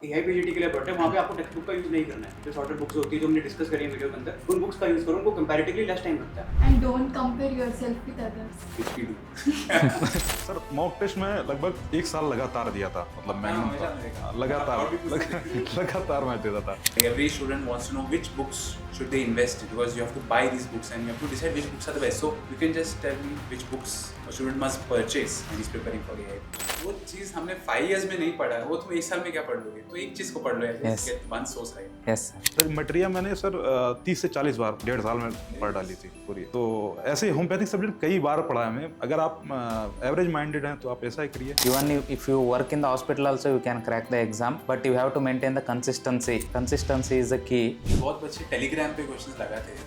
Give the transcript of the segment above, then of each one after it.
AI PGT के लिए पढ़ते हैं, वहाँ पे आपको टेक्स्ट बुक का यूज़ नहीं करना है। जो शॉर्टर बुक्स होती है जो हमने डिस्कस करी है वीडियो के अंदर, उन बुक्स का यूज़ करो, उनको कंपैरेटिवली लेस टाइम लगता है। And don't compare yourself with others. Which we do. Sir mock test में लगभग 1 साल लगातार दिया था, मतलब मैंने लगातार मैं देता था। Every student wants to know which books should they invest in, because you have to buy these books and you have to decide which books are the best. So you can just tell me which books a student must purchase when he's preparing for AI. वो चीज़ हमने 5 years में नहीं पढ़ा है, वो तुम 1 साल में क्या पढ़ लोगे? तो एक चीज़ को पढ़ लो यार, get one source right. Yes sir material मैंने सर 30 से 40 बार 1.5 साल में पढ़ डाली थी पूरी। तो ऐसे होम्योपैथिक सब्जेक्ट कई बार पढ़ा है मैं। अगर आप एवरेज माइंडेड हैं तो आप ऐसा ही करिए। even if you work in the hospital also you can crack the exam, but you have to maintain the consistency is the key. बहुत अच्छे टेलीग्राम पे क्वेश्चंस लगाते हैं।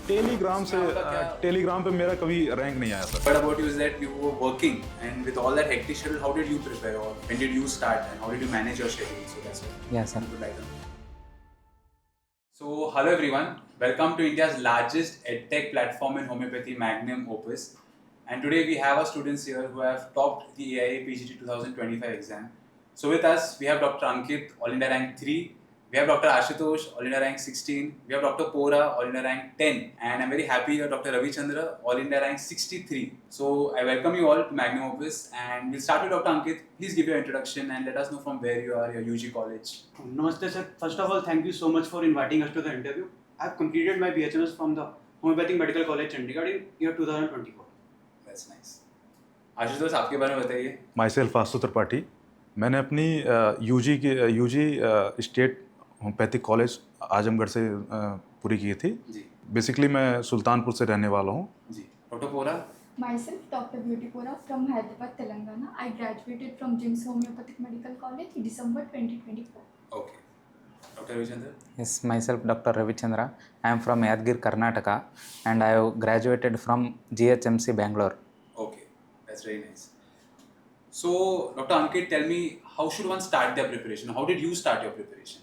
टेलीग्राम पे मेरा कभी रैंक नहीं आया sir. What about you is that you were working, and with all that hectic schedule, how did you prepare, or when did you start, and how did you manage your schedule? So that's what Yes, sir. I would like to know. So hello everyone, welcome to India's largest edtech platform in homeopathy, Magnum Opus. And today we have our students here who have topped the AIA PGT 2025 exam. So with us we have Dr. Ankit, All India Rank 3. We have Dr. Ashutosh, All India Rank 16. We have Dr. Pora, All India Rank 10. And I'm very happy here, Dr. Ravi Chandra, All India Rank 63. So I welcome you all to Magnum Opus, and we'll start with Dr. Ankit. Please give your introduction and let us know from where you are, your UG college. Namaste sir. First of all, thank you so much for inviting us to the interview. I've completed my BHMS from the Homeopathic Medical College, Chandigarh in year 2024. That's nice. Ashutosh, आपके बारे में बताइए। Myself Ashu Tripathi. मैंने अपनी UG state homeopathic college Azamgarh से पूरी की थी। जी बेसिकली मैं सुल्तानपुर से रहने वाला हूँ। जी। Doctor Pora. Myself, Dr. Beauty Pora from Hyderabad, Telangana. I graduated from JIMS Homeopathic Medical College in December 2024. Okay. Doctor Ravi Chandra. Yes, myself Dr. Ravi Chandra. I am from Yadgir, Karnataka, and I have graduated from GHMC Bangalore. Okay, that's very nice. So, Dr. Ankit, tell me, how should one start their preparation? How did you start your preparation?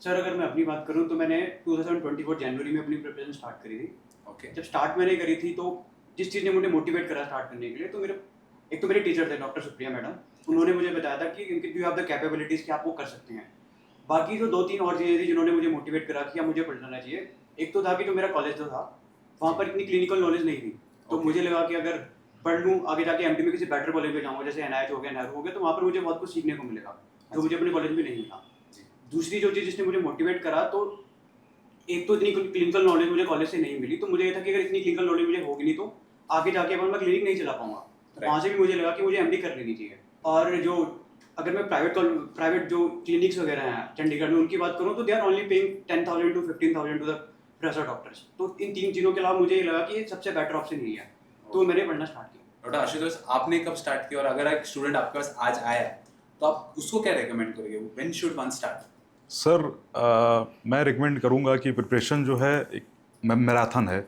Sir अगर मैं अपनी बात करूँ तो मैंने 2024 जनवरी में अपनी preparation start करी थी। Okay. जब स्टार्ट मैंने करी थी तो जिस चीज़ ने मुझे मोटिवेट करा स्टार्ट करने के लिए, तो मेरे टीचर थे डॉक्टर सुप्रिया मैडम। उन्होंने मुझे बताया था कि यू हैव द कैपेबिलिटीज़ कि आप वो कर सकते हैं। बाकी जो 2-3 और चीज़ें थी जिन्होंने मुझे मोटिवेट करा कि मुझे पढ़ना चाहिए। एक तो था कि जो मेरा कॉलेज जो था वहाँ पर इतनी क्लिनिकल नॉलेज नहीं थी, तो मुझे लगा कि अगर पढ़ लूँ आगे जाके एमडी में किसी बेटर कॉलेज में जाऊँगा, जैसे एनआईएच हो गया, नेहरू हो गया, तो वहाँ पर मुझे बहुत कुछ सीखने को मिलेगा जो मुझे अपने कॉलेज में नहीं मिला। दूसरी जो चीज़ जिसने मुझे मोटिवेट करा, तो एक तो इतनी क्लिनिकल नॉलेज मुझे कॉलेज से नहीं मिली, तो मुझे ये था कि अगर इतनी क्लिनिकल नॉलेज मुझे होगी नहीं तो आगे जाके अपन मैं क्लिनिक नहीं चला पाऊंगा। वहाँ से भी मुझे लगा कि मुझे एमडी कर लेनी चाहिए। और जो अगर मैं प्राइवेट जो क्लिनिक्स वगैरह हैं चंडीगढ़ में उनकी बात करूँ तो they are only paying 10,000 to 15,000 to the professor doctors. तो इन 3 चीज़ों के अलावा मुझे ये लगा कि ये सबसे बेटर ऑप्शन नहीं है, तो मैंने पढ़ना स्टार्ट किया। डॉक्टर आशुतोष, आपने कब स्टार्ट किया, और अगर एक स्टूडेंट आपके पास आज आया तो आप उसको क्या रेकमेंड करोगे? When should one start? Sir मैं रिकमेंड करूँगा कि प्रिपरेशन जो है एक मैराथन है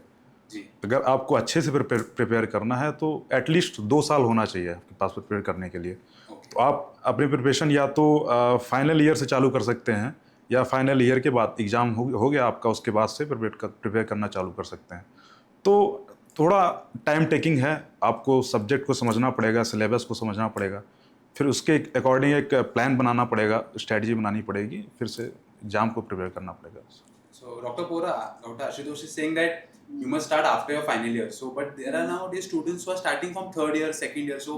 जी। अगर आपको अच्छे से प्रिपेयर करना है तो एटलीस्ट 2 साल होना चाहिए आपके पास प्रिपेयर करने के लिए। तो आप अपनी प्रिपरेशन या तो फाइनल ईयर से चालू कर सकते हैं, या फाइनल ईयर के बाद एग्ज़ाम हो गया आपका, उसके बाद से प्रिपेयर करना चालू कर सकते हैं। तो थोड़ा टाइम टेकिंग है, आपको सब्जेक्ट को समझना पड़ेगा, सिलेबस को समझना पड़ेगा, फिर उसके अकॉर्डिंग एक प्लान बनाना पड़ेगा, स्ट्रेटजी बनानी पड़ेगी, फिर से एग्जाम को प्रिपेयर करना पड़ेगा। So, Dr. Pora, Dr. Ashutosh is saying that you must start after your final year. So, but there are nowadays students who are starting from 3rd year, 2nd year. So,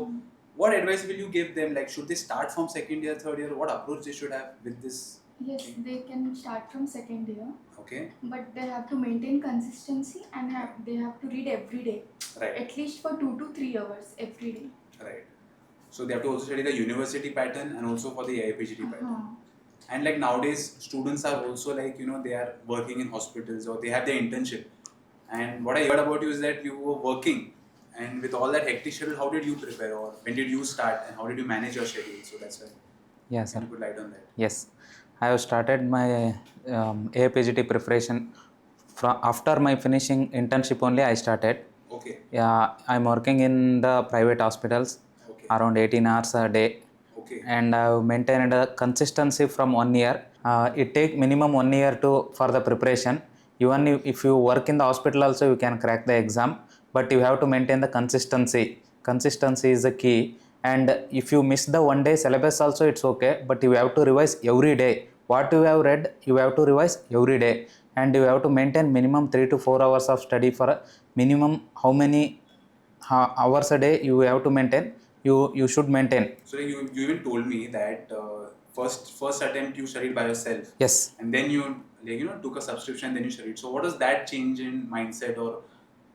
what advice will you give them? Like, should they start from 2nd year, 3rd year? What approach they should have with this? Yes, they can start from second year, Okay, but they have to maintain consistency and they have to read every day, right, at least for 2 to 3 hours every day. right. So, they have to also study the university pattern and also for the AIPGT pattern. Uh-huh. And like nowadays, students are also like, they are working in hospitals or they have their internship. And what I heard about you is that you were working, and with all that hectic schedule, how did you prepare, or when did you start, and how did you manage your schedule? So that's why. Yes, Can sir. you put light on that? Yes, I have started my APGT preparation after my finishing internship only. I started. Okay. Yeah, I'm working in the private hospitals Okay. around 18 hours a day, Okay. and I've maintained a consistency from 1 year. It take minimum 1 year for the preparation. Even if you work in the hospital also, you can crack the exam, but you have to maintain the consistency. Consistency is the key. And if you miss the 1 day syllabus also, it's okay, but you have to revise every day what you have read you have to revise every day, and you have to maintain minimum 3 to 4 hours of study for a minimum how many hours a day you have to maintain, you should maintain. So like you even told me that first attempt you studied by yourself, Yes. and then you took a subscription, then you studied. So what was that change in mindset, or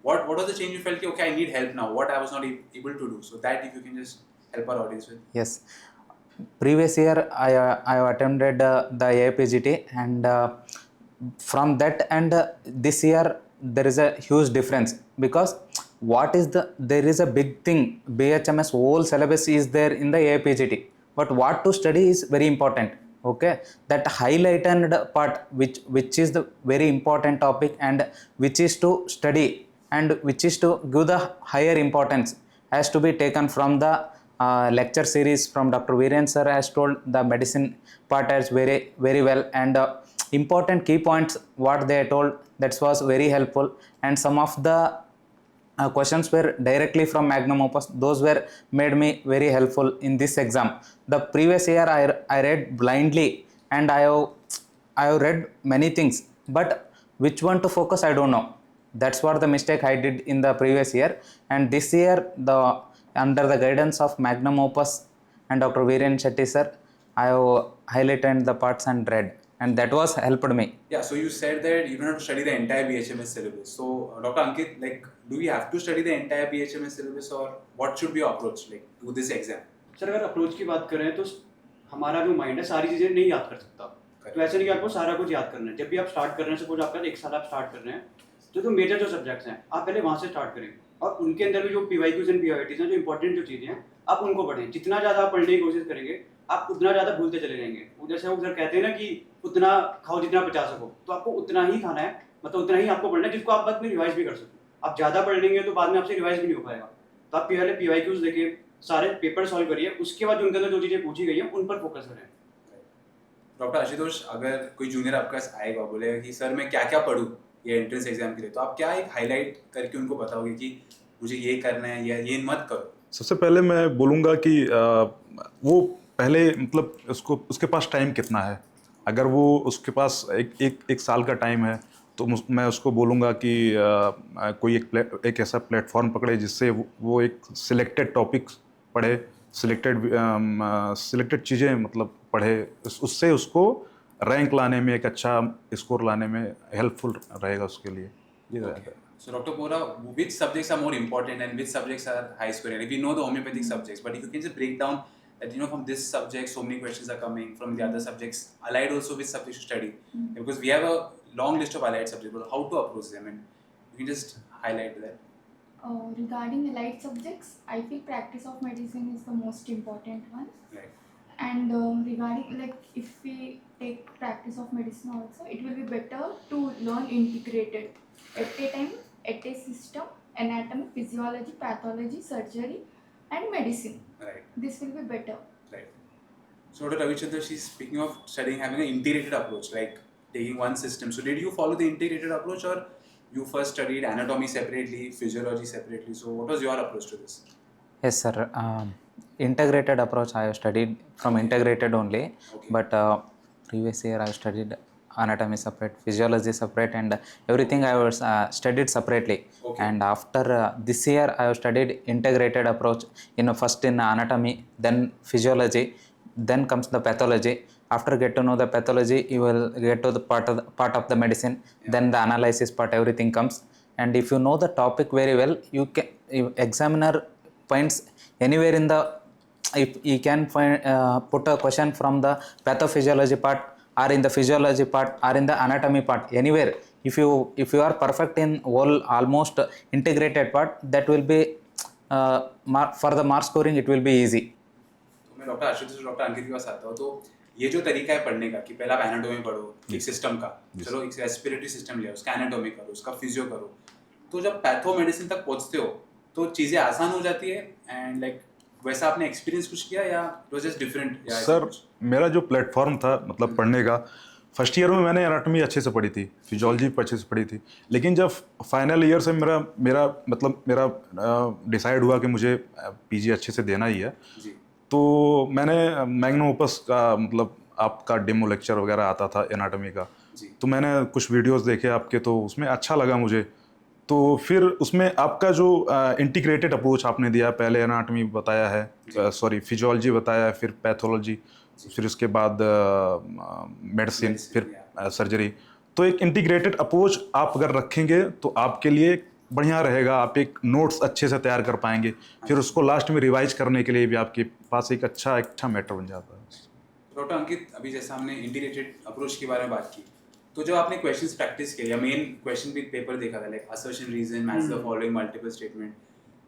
what was the change you felt? Okay, I need help now. What I was not able to do. So that if you can just help our audience with. Yes. Previous year I have attended the AIPGT, and from that and this year there is a huge difference, because there is a big thing. BHMS whole syllabus is there in the AIPGT, but what to study is very important. Okay, that highlighted part which is the very important topic, and which is to study and which is to give the higher importance, has to be taken from the lecture series from Dr. Viren sir has told the medicine part as very very well, and important key points what they told, that was very helpful. And some of the questions were directly from Magnum Opus, those were made me very helpful in this exam. The previous year I read blindly, and I have read many things, but which one to focus I don't know. That's what the mistake I did in the previous year. And this year, under the guidance of Magnum Opus and Dr. Viren Shetty sir, I have highlighted the parts and read, and that was helped me. Yeah, so you said that you don't have to study the entire BHMS syllabus. So Dr. Ankit, like, do we have to study the entire BHMS syllabus, or what should be your approach like to this exam? Sir अगर approach की बात करें तो हमारा जो mind है सारी चीज़ें नहीं याद कर सकता, तो ऐसा नहीं कि आपको सारा कुछ याद करना है। जब भी आप स्टार्ट कर रहे हैं, सपोज आपका 1 साल आप स्टार्ट कर रहे हैं, तो मेजर जो सब्जेक्ट्स हैं आप पहले वहाँ से स्टार्ट करें, और उनके अंदर भी जो PYQs एंड PYTs हैं, जो इंपॉर्टेंट जो चीज़ें हैं आप उनको पढ़ें। जितना ज़्यादा आप पढ़ने की कोशिश करेंगे आप उतना ज़्यादा भूलते चले जाएंगे। जैसे वो सर कहते हैं ना कि उतना खाओ जितना पचा सको, तो आपको उतना ही खाना है, मतलब उतना ही आपको पढ़ना है जिसको आप बाद में रिवाइज भी कर सको। आप ज़्यादा पढ़ लेंगे तो बाद में आपसे रिवाइज भी नहीं हो पाएगा। तो आप पहले PYQs देखिए, सारे पेपर सॉल्व करिए, उसके बाद उनके अंदर जो चीज़ें पूछी गई हैं उन पर फोकस करें। डॉक्टर आशुतोष, अगर कोई जूनियर आपके पास आएगा, बोलेगा कि सर मैं क्या क्या पढूं ये एंट्रेंस एग्जाम के लिए, तो आप क्या एक हाईलाइट करके उनको बताओगे कि मुझे ये करना है या ये मत करो? सबसे पहले मैं बोलूँगा कि वो पहले मतलब उसके पास टाइम कितना है। अगर वो उसके पास एक साल का टाइम है तो मैं उसको बोलूँगा कि कोई एक ऐसा प्लेटफॉर्म पकड़े जिससे वो एक सिलेक्टेड टॉपिक्स पढ़े, सिलेक्टेड चीज़ें मतलब पढ़े, उससे उसको रैंक लाने में, एक अच्छा स्कोर लाने में हेल्पफुल रहेगा उसके लिए। ये रहेगा। So Dr. Bora, which subjects are more important and which subjects are high scoring? We know the homeopathic subjects, but if you can just break down that, from this subject so many questions are coming, from the other subjects, allied also which subjects to study, because we have a long list of allied subjects, but how to approach them, and you can just highlight that. Regarding allied subjects, I feel practice of medicine is the most important one. Right. And regarding, like, if we take practice of medicine also, it will be better to learn integrated at a time, at a system, anatomy, physiology, pathology, surgery, and medicine. Right. This will be better. Right. So Dr. Ravichandra, she's speaking of studying, having an integrated approach, like taking one system. So did you follow the integrated approach, or you first studied anatomy separately, physiology separately? So what was your approach to this? Yes sir, integrated approach I have studied from integrated only. Okay. But previous year I have studied anatomy separate, physiology separate, and everything I was studied separately. Okay. And after this year I have studied integrated approach, first in anatomy, then physiology, then comes the pathology. After get to know the pathology, you will get to the part of the medicine, then the analysis part, everything comes. And if you know the topic very well, examiner finds anywhere in the, if you can find put a question from the pathophysiology part, or in the physiology part, or in the anatomy part, anywhere. If you are perfect in whole almost integrated part, that will be for the mark scoring it will be easy. तो मैं doctor Ashutosh, doctor अंकित के पास आता हूँ। तो ये जो तरीका है पढ़ने का कि पहले आप एनाटॉमी पढ़ो एक सिस्टम का, चलो एक रेस्पिरेटरी सिस्टम ले, उसका एनाटॉमी करो, उसका फिजियो करो, तो जब पैथो मेडिसिन तक पहुँचते हो तो चीज़ें आसान हो जाती है। एंड लाइक वैसा आपने एक्सपीरियंस कुछ किया, या it was just different? Sir मेरा जो प्लेटफॉर्म था मतलब पढ़ने का, फर्स्ट ईयर में मैंने एनाटॉमी अच्छे से पढ़ी थी, फिजियोलॉजी अच्छे से पढ़ी थी, लेकिन जब फाइनल ईयर से मेरा डिसाइड हुआ कि मुझे पीजी अच्छे से देना ही है, जी। तो मैंने मैग्नम ओपस का मतलब आपका डेमो लेक्चर वगैरह आता था एनाटॉमी का, जी तो मैंने कुछ वीडियोस देखे आपके, तो उसमें अच्छा लगा मुझे। तो फिर उसमें आपका जो इंटीग्रेटेड अप्रोच आपने दिया, पहले एनाटॉमी बताया है, सॉरी फिजियोलॉजी बताया है, फिर पैथोलॉजी, फिर उसके बाद मेडिसिन, फिर सर्जरी। तो एक इंटीग्रेटेड अप्रोच आप अगर रखेंगे तो आपके लिए बढ़िया रहेगा, आप एक नोट्स अच्छे से तैयार कर पाएंगे, फिर उसको लास्ट में रिवाइज करने के लिए भी आपके पास एक अच्छा मैटर बन जाता है। डॉक्टर अंकित, अभी जैसे हमने इंटीग्रेटेड अप्रोच के बारे में बात की, तो जब आपने क्वेश्चंस प्रैक्टिस किया या मेन क्वेश्चन भी पेपर देखा था, like assertion reason, match the following, multiple statement,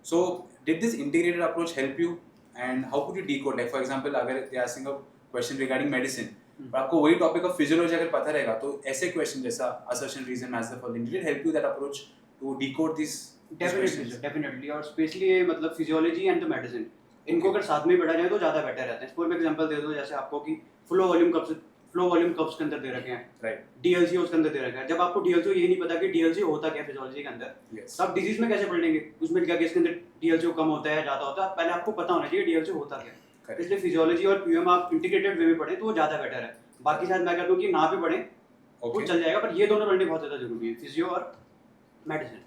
so did this integrated approach help you and how could you decode? Like for example, अगर they asking a question regarding medicine, पर आपको वही topic of physiology अगर पता रहेगा, तो ऐसे question जैसा assertion reason, match the following, did it help you that approach to decode this? Definitely, और स्पेशली मतलब फिजियोलॉजी एंड द मेडिसिन, इनको अगर साथ में पढ़ा जाए तो ज़्यादा बेटर रहता है। फॉर एग्जांपल दे दो जैसे आपको कि फ्लो वॉल्यूम कप्स के अंदर दे रखे हैं, राइट, डीएलसी उसके अंदर दे रखा है। जब आपको डीएलसी ये नहीं पता कि डीएलसी होता क्या फिजियोलॉजी के अंदर, यस, सब डिजीज में कैसे पढ़ लेंगे? उसमें क्या कि इसके अंदर डीएलसी कम होता है, ज़्यादा होता है, पहले आपको पता होना चाहिए डीएलसी होता क्या। इसलिए फिजियोलॉजी और पीएम आप इंटीग्रेटेड वे में पढ़ें तो वो ज़्यादा बेटर है। बाकी शायद मैं कहता हूँ कि ना भी पढ़ें वो चल जाएगा, पर ये दोनों पढ़ने बहुत ज़्यादा जरूरी है, फिजियो और मेडिसिन।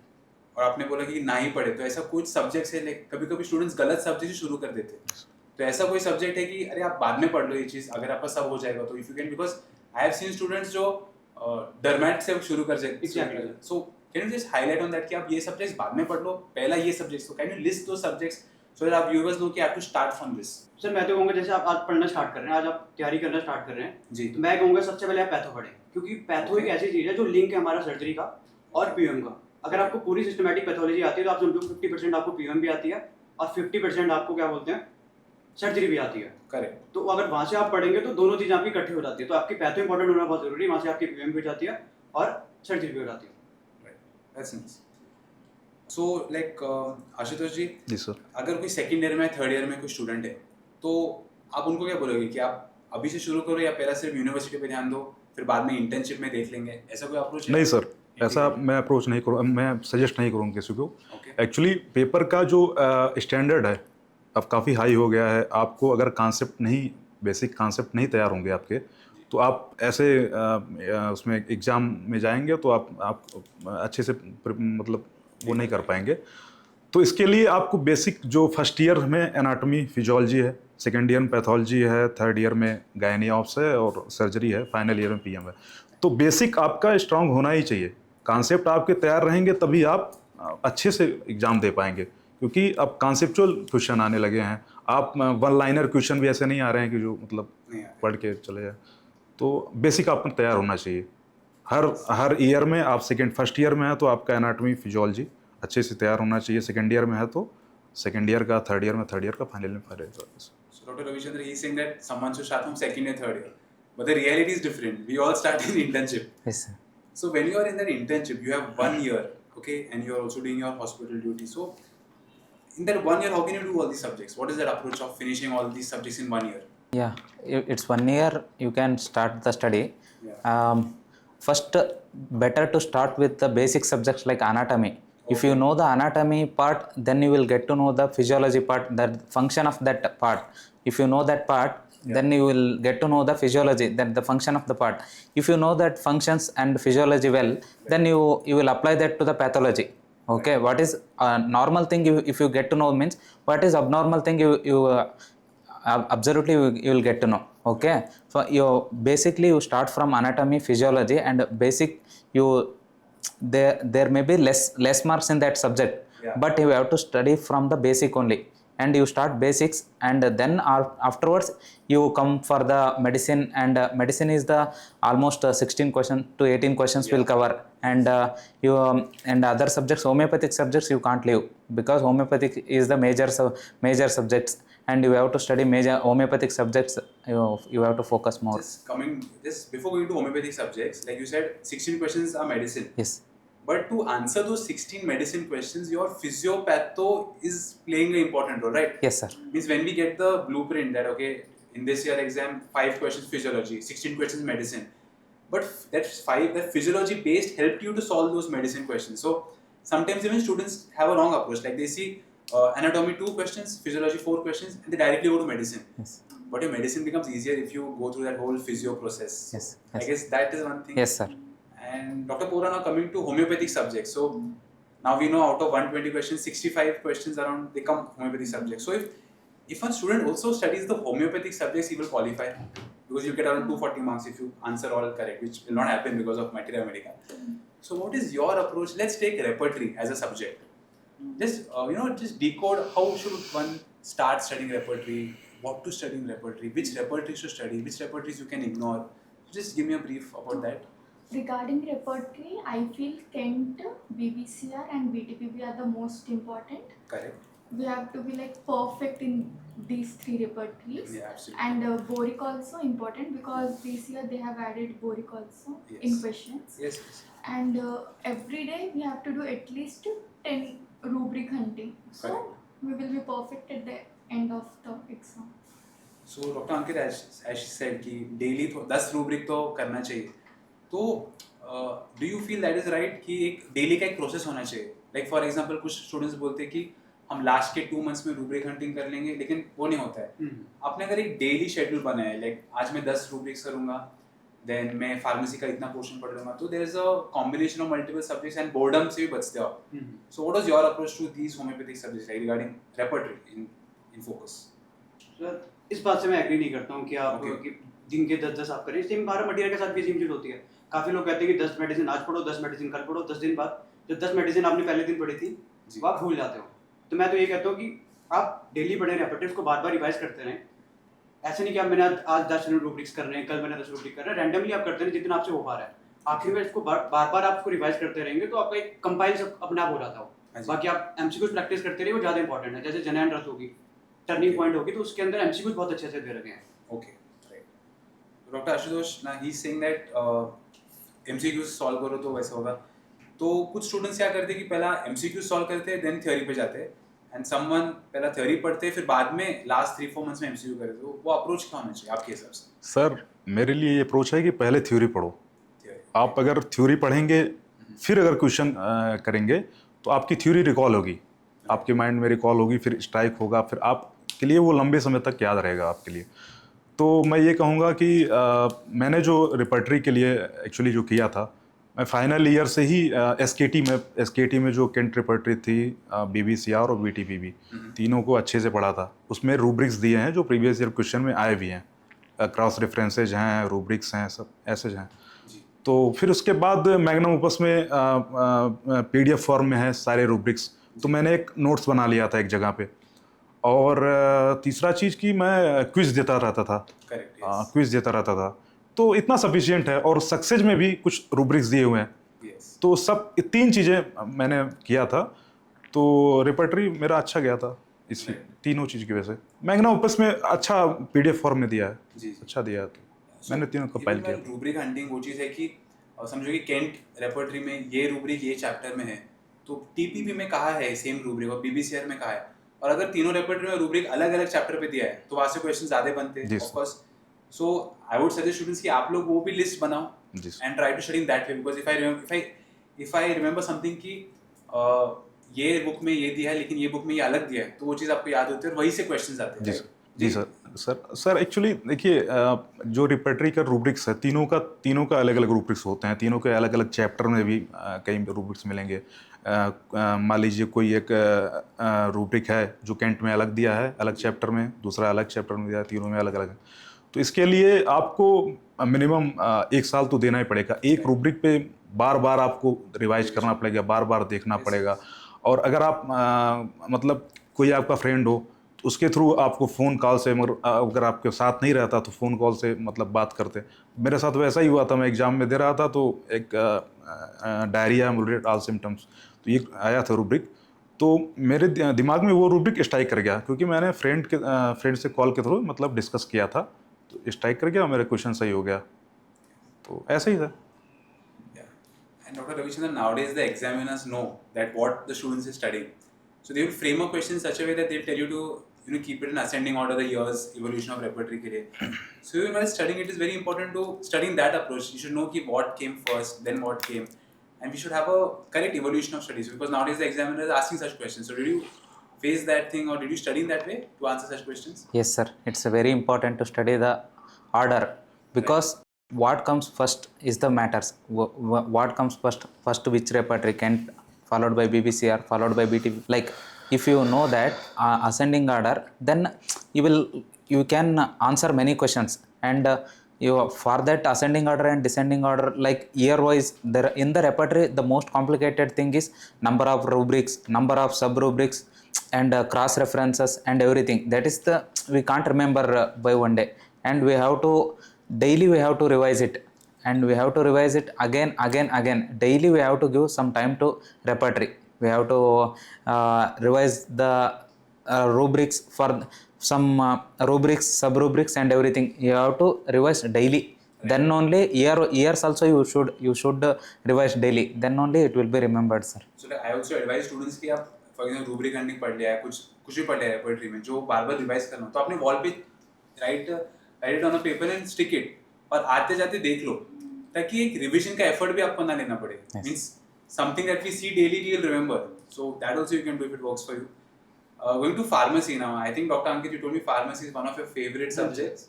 और आपने बोला कि ना ही पढ़े, तो ऐसा कुछ सब्जेक्ट्स है, लाइक कभी कभी स्टूडेंट्स गलत सब्जेक्ट से शुरू कर देते हैं, तो ऐसा कोई सब्जेक्ट है कि अरे आप बाद में पढ़ लो ये चीज़, अगर आपका सब हो जाएगा तो, if you can, because I have seen students जो डरमैट से शुरू कर सकते हैं, so can you just highlight on that कि आप ये सब्जेक्ट्स बाद में पढ़ लो, पहला ये सब्जेक्ट्स, तो कैन यू लिस्ट दो सब्जेक्ट्स सो दैट आप व्यूअर्स नो कि आप to start from this? Sir मैं तो कहूँगा जैसे आप आज पढ़ना स्टार्ट कर रहे हैं, आज आप तैयारी करना स्टार्ट कर रहे हैं जी, तो मैं कहूँगा सबसे पहले आप पैथो पढ़ें, क्योंकि पैथो एक ऐसी चीज़ है जो लिंक है हमारा सर्जरी का और पीएम का। अगर आपको पूरी सिस्टमैटिक पैथोलॉजी आती है तो आप समझो 50% आपको पीएम भी आती है और 50% आपको क्या बोलते हैं सर्जरी भी आती है। करेक्ट, तो अगर वहाँ से आप पढ़ेंगे तो दोनों चीज़ें आपकी इकट्ठी हो जाती है, तो आपकी पैथो इंपॉर्टेंट होना बहुत जरूरी है, वहाँ से आपकी पीएम भी हो जाती है और सर्जरी भी हो जाती है। That's nice. So like Ashutosh ji, जी सर। अगर कोई सेकंड ईयर में, थर्ड ईयर में कोई स्टूडेंट है, तो आप उनको क्या बोलोगे कि आप अभी से शुरू करो या पहला सिर्फ यूनिवर्सिटी पे ध्यान दो, फिर बाद में इंटर्नशिप में देख लेंगे, ऐसा कोई अप्रोच है? नहीं सर, ऐसा मैं अप्रोच नहीं करूँ, मैं सजेस्ट नहीं करूँगा किसी को। ओके, एक्चुअली पेपर का जो स्टैंडर्ड है अब काफ़ी हाई हो गया है। आपको अगर बेसिक कॉन्सेप्ट नहीं तैयार होंगे आपके, तो आप ऐसे उसमें एग्ज़ाम में जाएंगे तो आप अच्छे से मतलब वो नहीं कर पाएंगे। तो इसके लिए आपको बेसिक जो फर्स्ट ईयर में एनाटॉमी फिजियोलॉजी है, सेकेंड ईयर में पैथोलॉजी है, थर्ड ईयर में गायनी ऑप्स है और सर्जरी है, फाइनल ईयर में पीएम है। तो बेसिक आपका स्ट्रांग होना ही चाहिए। कॉन्सेप्ट आपके तैयार रहेंगे तभी आप अच्छे से एग्ज़ाम दे पाएंगे, क्योंकि अब कॉन्सेप्चुअल क्वेश्चन आने लगे हैं। आप वन लाइनर क्वेश्चन भी ऐसे नहीं आ रहे हैं कि जो मतलब नहीं यार, पढ़ के चले जाए। तो बेसिक आपको तैयार होना चाहिए। हर ईयर में आप फर्स्ट ईयर में है तो आपका एनाटॉमी फिजियोलॉजी अच्छे से तैयार होना चाहिए, सेकेंड ईयर में है तो सेकेंड ईयर का, थर्ड ईयर में थर्ड ईयर का, फाइनल में फाइनल ईयर का। So Dr. Ravichandra, he's saying that someone should start from second year, third year. But the reality is different. We all start in internship. Yes, sir. So when you are in that internship, you have 1 year, okay, and you are also doing your hospital duty. So in that 1 year, how can you do all these subjects? What is that approach of finishing all these subjects in 1 year? Yeah, it's 1 year you can start the study. Yeah. First, better to start with the basic subjects like anatomy. If you know the anatomy part, then you will get to know the physiology part, the function of that part. If you know that part, then you will get to know the physiology, that the function of the part. If you know that functions and physiology well, then you will apply that to the pathology. Okay, what is a normal thing if you get to know means, what is abnormal thing you absolutely you will get to know. Okay, so you basically you start from anatomy, physiology, and basic you there may be less marks in that subject, Yeah. but you have to study from the basic only, and you start basics, and then afterwards you come for the medicine, and medicine is the almost 16 questions to 18 questions will cover, and you and other subjects, homeopathic subjects you can't leave, because homeopathic is the major subjects, and you have to study major homeopathic subjects. You have to focus more. Just before going to homeopathic subjects, like you said, 16 questions are medicine. Yes. But to answer those 16 medicine questions, your physiopatho is playing an important role, right? Yes, sir. Means when we get the blueprint that, okay, in this year exam, 5 questions physiology, 16 questions medicine. But that physiology based helped you to solve those medicine questions. So sometimes even students have a wrong approach. Like they see anatomy 2 questions, physiology 4 questions, and they directly go to medicine. Yes. but your medicine becomes easier if you go through that whole physio process. Yes, I yes. guess that is one thing. Yes, sir. And Dr. Pora, now coming to homeopathic subjects. So now we know out of 120 questions, 65 questions around they come homeopathic subjects. So if a student also studies the homeopathic subjects, he will qualify because you get around 240 marks if you answer all correct, which will not happen because of Materia Medica. So what is your approach? Let's take repertory as a subject. Just just decode how should one start studying repertory, what to study in repertory, which repertories to study, which repertories you can ignore. Just give me a brief about that. Regarding repertory, I feel Kent, BBCR and BTPB are the most important. Correct. We have to be like perfect in these 3 repertories. Yeah, absolutely. And Boric also important because this year they have added Boric also in Yes. questions. Yes. Yes. And every day we have to do at least 10 rubric hunting. So Correct. we will be perfect at the end of the exam. So Dr. Ankit, as she said कि daily 10 rubric तो करना चाहिए. तो do you feel that is right कि एक daily का एक process होना चाहिए? Like for example कुछ students बोलते हैं कि हम लास्ट के 2 months में rubric hunting कर लेंगे, लेकिन वो नहीं होता है. आपने अगर एक daily schedule बनाया है, like आज मैं 10 rubrics करूँगा, then मैं pharmacy का इतना portion पढ़ लूँगा, तो there is a combination of multiple subjects and boredom से भी बचते हो आप. So what was your approach to these homeopathic subjects like regarding repertory in focus? Sir इस बात से मैं एग्री नहीं करता हूँ कि आप Okay. कि दिन के 10-10 आप करें. सेम 12 मटेरियल के साथ भी सेम चीज़ होती है. काफ़ी लोग कहते हैं कि 10 मेडिसिन आज पढ़ो, 10 मेडिसिन कल पढ़ो, 10 दिन बाद जो 10 मेडिसिन आपने पहले दिन पढ़ी थी जी. वो आप भूल जाते हो. तो मैं तो ये कहता हूँ कि आप डेली पढ़ें, रेपर्टरीज को बार बार रिवाइज करते रहें. ऐसे नहीं कि आप मैंने आज 10 रूब्रिक्स कर रहे हैं, कल मैंने 10 रूब्रिक कर रहे हैं. रैंडमली आप करते रहें जितना आपसे हो पा रहा है. आखिर में इसको बार बार आप इसको रिवाइज करते रहेंगे तो आपका एक कंपाइल सब अपने आप हो जाता हो. हाँ जी. बाकी आप एमसीक्यूज प्रैक्टिस करते रहिए, वो ज़्यादा इंपॉर्टेंट है. जैसे जनैन रथ होगी, टर्निंग पॉइंट होगी, तो उसके अंदर एमसीक्यूज बहुत अच्छे से दे रखे हैं. Okay, right. Dr. Ashutosh, now he's saying that MCQs solve करो तो वैसा होगा. तो कुछ स्टूडेंट्स क्या करते हैं कि पहला MCQs solve करते हैं, then theory पे जाते हैं, and someone पहला theory पढ़ते हैं, फिर बाद में last 3-4 months में MCQ करते हैं. तो वो approach क्या होना चाहिए आपके हिसाब से? सर मेरे लिए ये अप्रोच है कि पहले थ्योरी पढ़ो. Theory. आप अगर थ्योरी पढ़ेंगे फिर अगर क्वेश्चन करेंगे तो आपकी थ्योरी रिकॉल होगी, आपके माइंड में रिकॉल होगी, फिर स्ट्राइक होगा, फिर आपके लिए वो लंबे समय तक याद रहेगा आपके लिए. तो मैं ये कहूँगा कि मैंने जो रिपर्टरी के लिए एक्चुअली जो किया था, मैं फाइनल ईयर से ही एसकेटी में जो केंट रिपर्टरी थी, बीबीसीआर और बीटीपीबी तीनों को अच्छे से पढ़ा था. उसमें रूब्रिक्स दिए हैं जो प्रीवियस ईयर क्वेश्चन में आए भी हैं, क्रॉस रेफरेंसेज हैं, रूब्रिक्स हैं, सब ऐसे हैं. तो फिर उसके बाद मैग्नम ओपस में पीडीएफ फॉर्म में है सारे रूब्रिक्स, तो मैंने एक नोट्स बना लिया था एक जगह पे. और तीसरा चीज़ कि मैं क्विज देता रहता था. Correct, yes. क्विज देता रहता था, तो इतना सफिशिएंट है. और सक्सेस में भी कुछ रूब्रिक्स दिए हुए हैं. Yes. तो सब 3 चीज़ें मैंने किया था, तो रिपर्टरी मेरा अच्छा गया था इसी तीनों चीज़ की वजह से. मैग्नम ओपस में अच्छा पीडीएफ फॉर्म में दिया है, जी, जी. अच्छा दिया है, तो मैंने तीनों कंपाइल किया. रूब्रिक हंटिंग वो चीज़ है कि समझो कि केंट रेपर्टरी में ये रूब्रिक ये चैप्टर में है, तो टीपीपी में कहा है सेम रूब्रिक और बीबीसीआर में कहा है, और अगर तीनों रेपर्टरी में रूब्रिक अलग अलग चैप्टर पे दिया है तो वहाँ से क्वेश्चन ज़्यादा बनते हैं of course. So I would suggest students कि आप लोग वो भी लिस्ट बनाओ and try to study that way, because if I remember something कि ये बुक में ये दिया है लेकिन ये बुक में ये अलग दिया है, तो वो चीज़ आपको याद होती है और वही से क्वेश्चन आते हैं. जी सर एक्चुअली देखिए, जो रिपर्टरी का रूब्रिक्स है तीनों का अलग अलग रूब्रिक्स होते हैं. तीनों के अलग अलग चैप्टर में भी कई रूब्रिक्स मिलेंगे. मान लीजिए कोई एक रूब्रिक है जो केंट में अलग दिया है अलग चैप्टर में, दूसरा अलग चैप्टर में दिया है, तीनों में अलग अलग है. तो इसके लिए आपको मिनिमम 1 साल तो देना ही पड़ेगा. एक रूब्रिक पे बार बार आपको रिवाइज करना पड़ेगा, बार बार देखना पड़ेगा. और अगर आप मतलब कोई आपका फ्रेंड हो तो उसके थ्रू आपको फ़ोन कॉल से, मगर अगर आपके साथ नहीं रहता तो फ़ोन कॉल से मतलब बात करते. मेरे साथ वैसा ही हुआ था, मैं एग्ज़ाम में दे रहा था तो एक डायरिया मोलरेट ऑल सिम्टम्स, तो ये आया था रूब्रिक. तो मेरे दिमाग में वो रूब्रिक स्ट्राइक कर गया, क्योंकि मैंने फ्रेंड से कॉल के थ्रू मतलब डिस्कस किया था, तो स्ट्राइक कर गया, मेरा क्वेश्चन सही हो गया. तो ऐसा ही था. And Dr. Ravichandran, nowadays the examiners know that what the students is studying, so they will frame a question in such a way that they'll tell you to keep it in ascending order, the years evolution of repertory ke liye. So even while studying, it is very important to study in that approach. You should know ki what came first, then what came, and we should have a correct evolution of studies, because nowadays the examiner is asking such questions. So did you face that thing, or did you study in that way to answer such questions? Yes, sir. It's very important to study the order because what comes first is the matters. What comes first which repertory, Kent followed by BBC or followed by BTV. Like if you know that ascending order, then you can answer many questions, and you for that ascending order and descending order, like year wise, there in the repertory the most complicated thing is number of rubrics, number of sub rubrics, and cross references and everything. That is the we can't remember by one day, and we have to daily we have to revise it, and we have to revise it again. Daily we have to give some time to repertory. We have to revise the rubrics for some rubrics, sub rubrics, and everything. You have to revise daily. Then only years also you should revise daily. Then only it will be remembered, sir. So like I also advise students कि आप for example rubric ending पढ़ लिया है, कुछ भी पढ़ लिया है पोएट्री में जो बार-बार रिवाइज करना हो, तो अपने वॉल पे right it on a paper and stick it, और आते जाते देख लो, ताकि एक रिवीजन का एफर्ट भी आपको ना लेना पड़े. Means something that we see daily we will remember. So that also you can do if it works for you. Going to pharmacy now. I think Dr. Ankit, you told me pharmacy is one of your favorite subjects.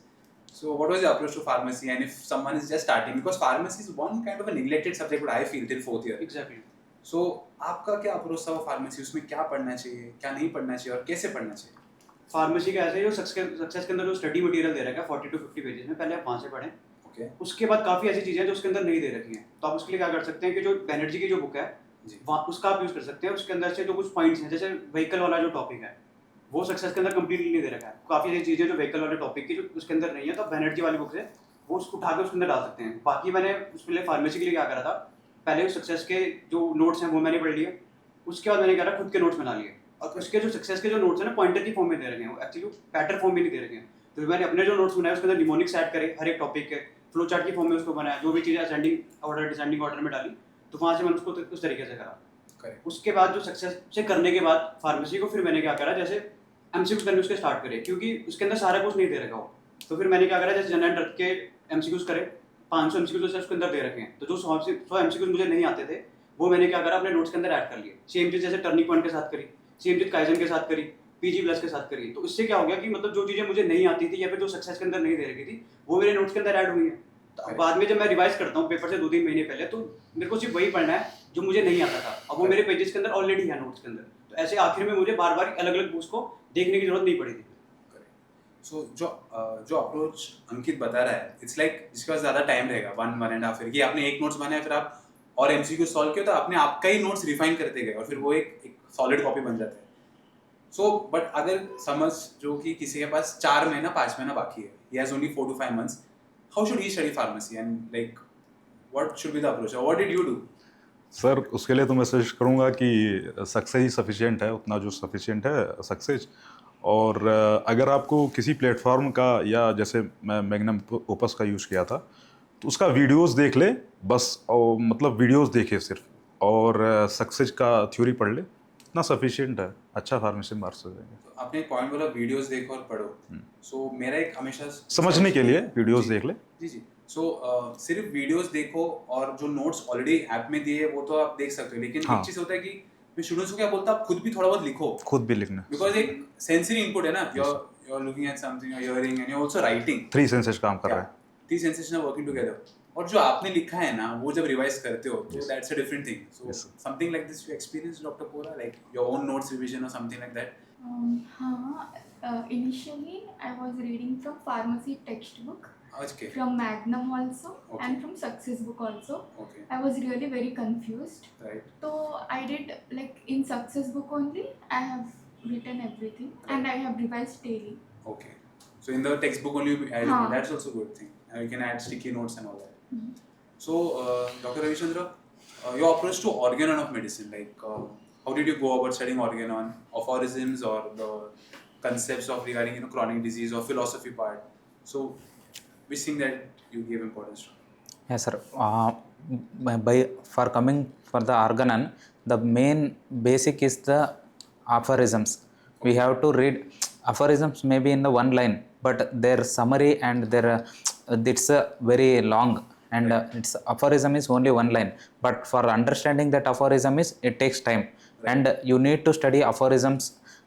So what was your approach to pharmacy, and if someone is just starting, because pharmacy is one kind of a neglected subject what I feel till 4th year. Exactly. So आपका क्या approach था वो pharmacy, उसमें क्या पढ़ना चाहिए, क्या नहीं पढ़ना चाहिए और कैसे पढ़ना चाहिए? फार्मेसी का ऐसा है, जो सक्सेस के अंदर जो स्टडी मटेरियल दे रखा है 40 to 50 पेजेस में, पहले आप वहाँ से पढ़ें. ओके. उसके बाद काफ़ी ऐसी चीज़ें हैं जो उसके अंदर नहीं दे रखी हैं, तो आप उसके लिए क्या कर सकते हैं कि जो बैनर्जी की जो बुक है उसका आप यूज़ कर सकते हैं. उसके अंदर से जो कुछ पॉइंट्स हैं, जैसे व्हीकल वाला जो टॉपिक है वो सक्सेस के अंदर कंप्लीटली नहीं दे रखा है. काफ़ी ऐसी चीज़ें जो व्हीकल वाले टॉपिक की जो उसके अंदर नहीं है, तो बैनर्जी वाली बुक से वो उसको उठा के उसके अंदर डाल सकते हैं. बाकी मैंने उसके लिए फार्मेसी के लिए क्या करा था, पहले सक्सेस के जो नोट्स हैं वो मैंने पढ़ लिए. उसके बाद मैंने क्या करा, खुद के नोट्स बना लिए, और उसके जो सक्सेस के जो नोट्स हैं ना पॉइंटर की फॉर्म में दे रखे हैं, वो एक्चुअली पैटर्न फॉर्म में नहीं दे रखे हैं. तो मैंने अपने जो नोट्स बनाए उसके अंदर निमोनिक्स ऐड करे, हर एक टॉपिक के फ्लो चार्ट की फॉर्म में उसको बनाया, जो भी चीज़ें असेंडिंग ऑर्डर डिसेंडिंग ऑर्डर में डाली, तो वहाँ से मैंने उसको उस तरीके से करा. उसके बाद जो सक्सेस से करने के बाद फार्मेसी को फिर मैंने क्या करा, जैसे एमसीक्यूज करने उसके स्टार्ट करे, क्योंकि उसके अंदर सारा कुछ नहीं दे रखा हो. तो फिर मैंने क्या करा, जैसे जनरल रख के एमसीक्यूज करे, 500 एमसीक्यूज उसके अंदर दे रखे हैं, तो जो 100 एमसीक्यूज मुझे नहीं आते थे वो मैंने क्या करा, अपने नोट्स के अंदर ऐड कर लिए. सेम चीज़ जैसे टर्निंग पॉइंट के साथ करी, सेम चीज़ काइजन के साथ करी, पीजी प्लस के साथ करी. तो इससे क्या हो गया कि मतलब जो चीज़ें मुझे नहीं आती थी या फिर जो सक्सेस के अंदर नहीं दे रखी थी वो मेरे नोट्स के अंदर ऐड हुई है. तो बाद में जब मैं रिवाइज करता हूँ पेपर से 2-3 महीने पहले, तो मेरे को सिर्फ वही पढ़ना है जो मुझे नहीं आता था, और वो मेरे पेजेस के अंदर ऑलरेडी है नोट्स के अंदर. तो ऐसे आखिर में मुझे बार बार अलग अलग बुक्स को देखने की जरूरत नहीं पड़ी थी. सो जो अप्रोच अंकित बता रहा है, इट्स लाइक जिसके पास ज़्यादा टाइम रहेगा 1.5 ईयर, कि आपने एक नोट्स बनाया फिर आप और एमसीक्यू सॉल्व किया, तो आपने आपका ही नोट्स रिफाइन करते गए और फिर वो एक सॉलिड कॉपी बन जाता है. सो बट अगर समझ जो कि किसी के पास 4 महीना 5 महीना बाकी है, he has only 4 to 5 months, how should he study pharmacy, and like what should be the approach, or what did you do? Sir उसके लिए तो मैं सजेस्ट करूँगा कि सक्सेस ही सफिशिएंट है, उतना जो सफिशिएंट है सक्सेस. और अगर आपको किसी प्लेटफॉर्म का, या जैसे मैं मैग्नम ओपस का यूज़ किया था, तो उसका वीडियोस देख ले बस, और मतलब वीडियोस देखे सिर्फ, और सक्सेस का थ्योरी पढ़ ले, इतना सफिशिएंट है. अच्छा फार्मेसी मार्क्स हो जाएंगे. तो आपने एक पॉइंट बोला वीडियोस देखो और पढ़ो. सो मेरा एक हमेशा समझने के लिए वीडियोस देख ले. जी. सो सिर्फ वीडियोस देखो, और जो नोट्स ऑलरेडी ऐप में दिए वो तो आप देख सकते हो, लेकिन एक चीज़ होता है कि मैं स्टूडेंट्स को क्या बोलता हूँ, आप खुद भी थोड़ा बहुत लिखो, खुद भी लिखना, बिकॉज एक सेंसरी इनपुट है ना, you're looking at something, you're hearing, and you're also writing. 3 senses काम कर रहा है. 3 सेंसेस are working together. और जो आपने लिखा है ना, वो जब रिवाइज करते हो तो that's a different thing. So something like this you experienced, Dr. Pora, like your own notes revision or something like that? Initially I was reading from pharmacy textbook, Okay. from Magnum also, Okay. and from Success book also. Okay. I was really very confused. Right. So I did like in Success book only I have written everything, and I have revised daily. Okay. So in the textbook only you add, हाँ. that's also a good thing. You can add sticky notes and all that. Mhm. So Dr. Ravichandra, your approach to organon of medicine, like how did you go about studying organon, aphorisms, or the concepts of regarding chronic disease or philosophy part? So which thing that you gave importance to? Yes, sir. For coming for the organon, the main basic is the aphorisms. We have to read aphorisms maybe in the one line, but their summary and their it's very long, and its aphorism is only one line. But for understanding that aphorism it takes time, and you need to study aphorisms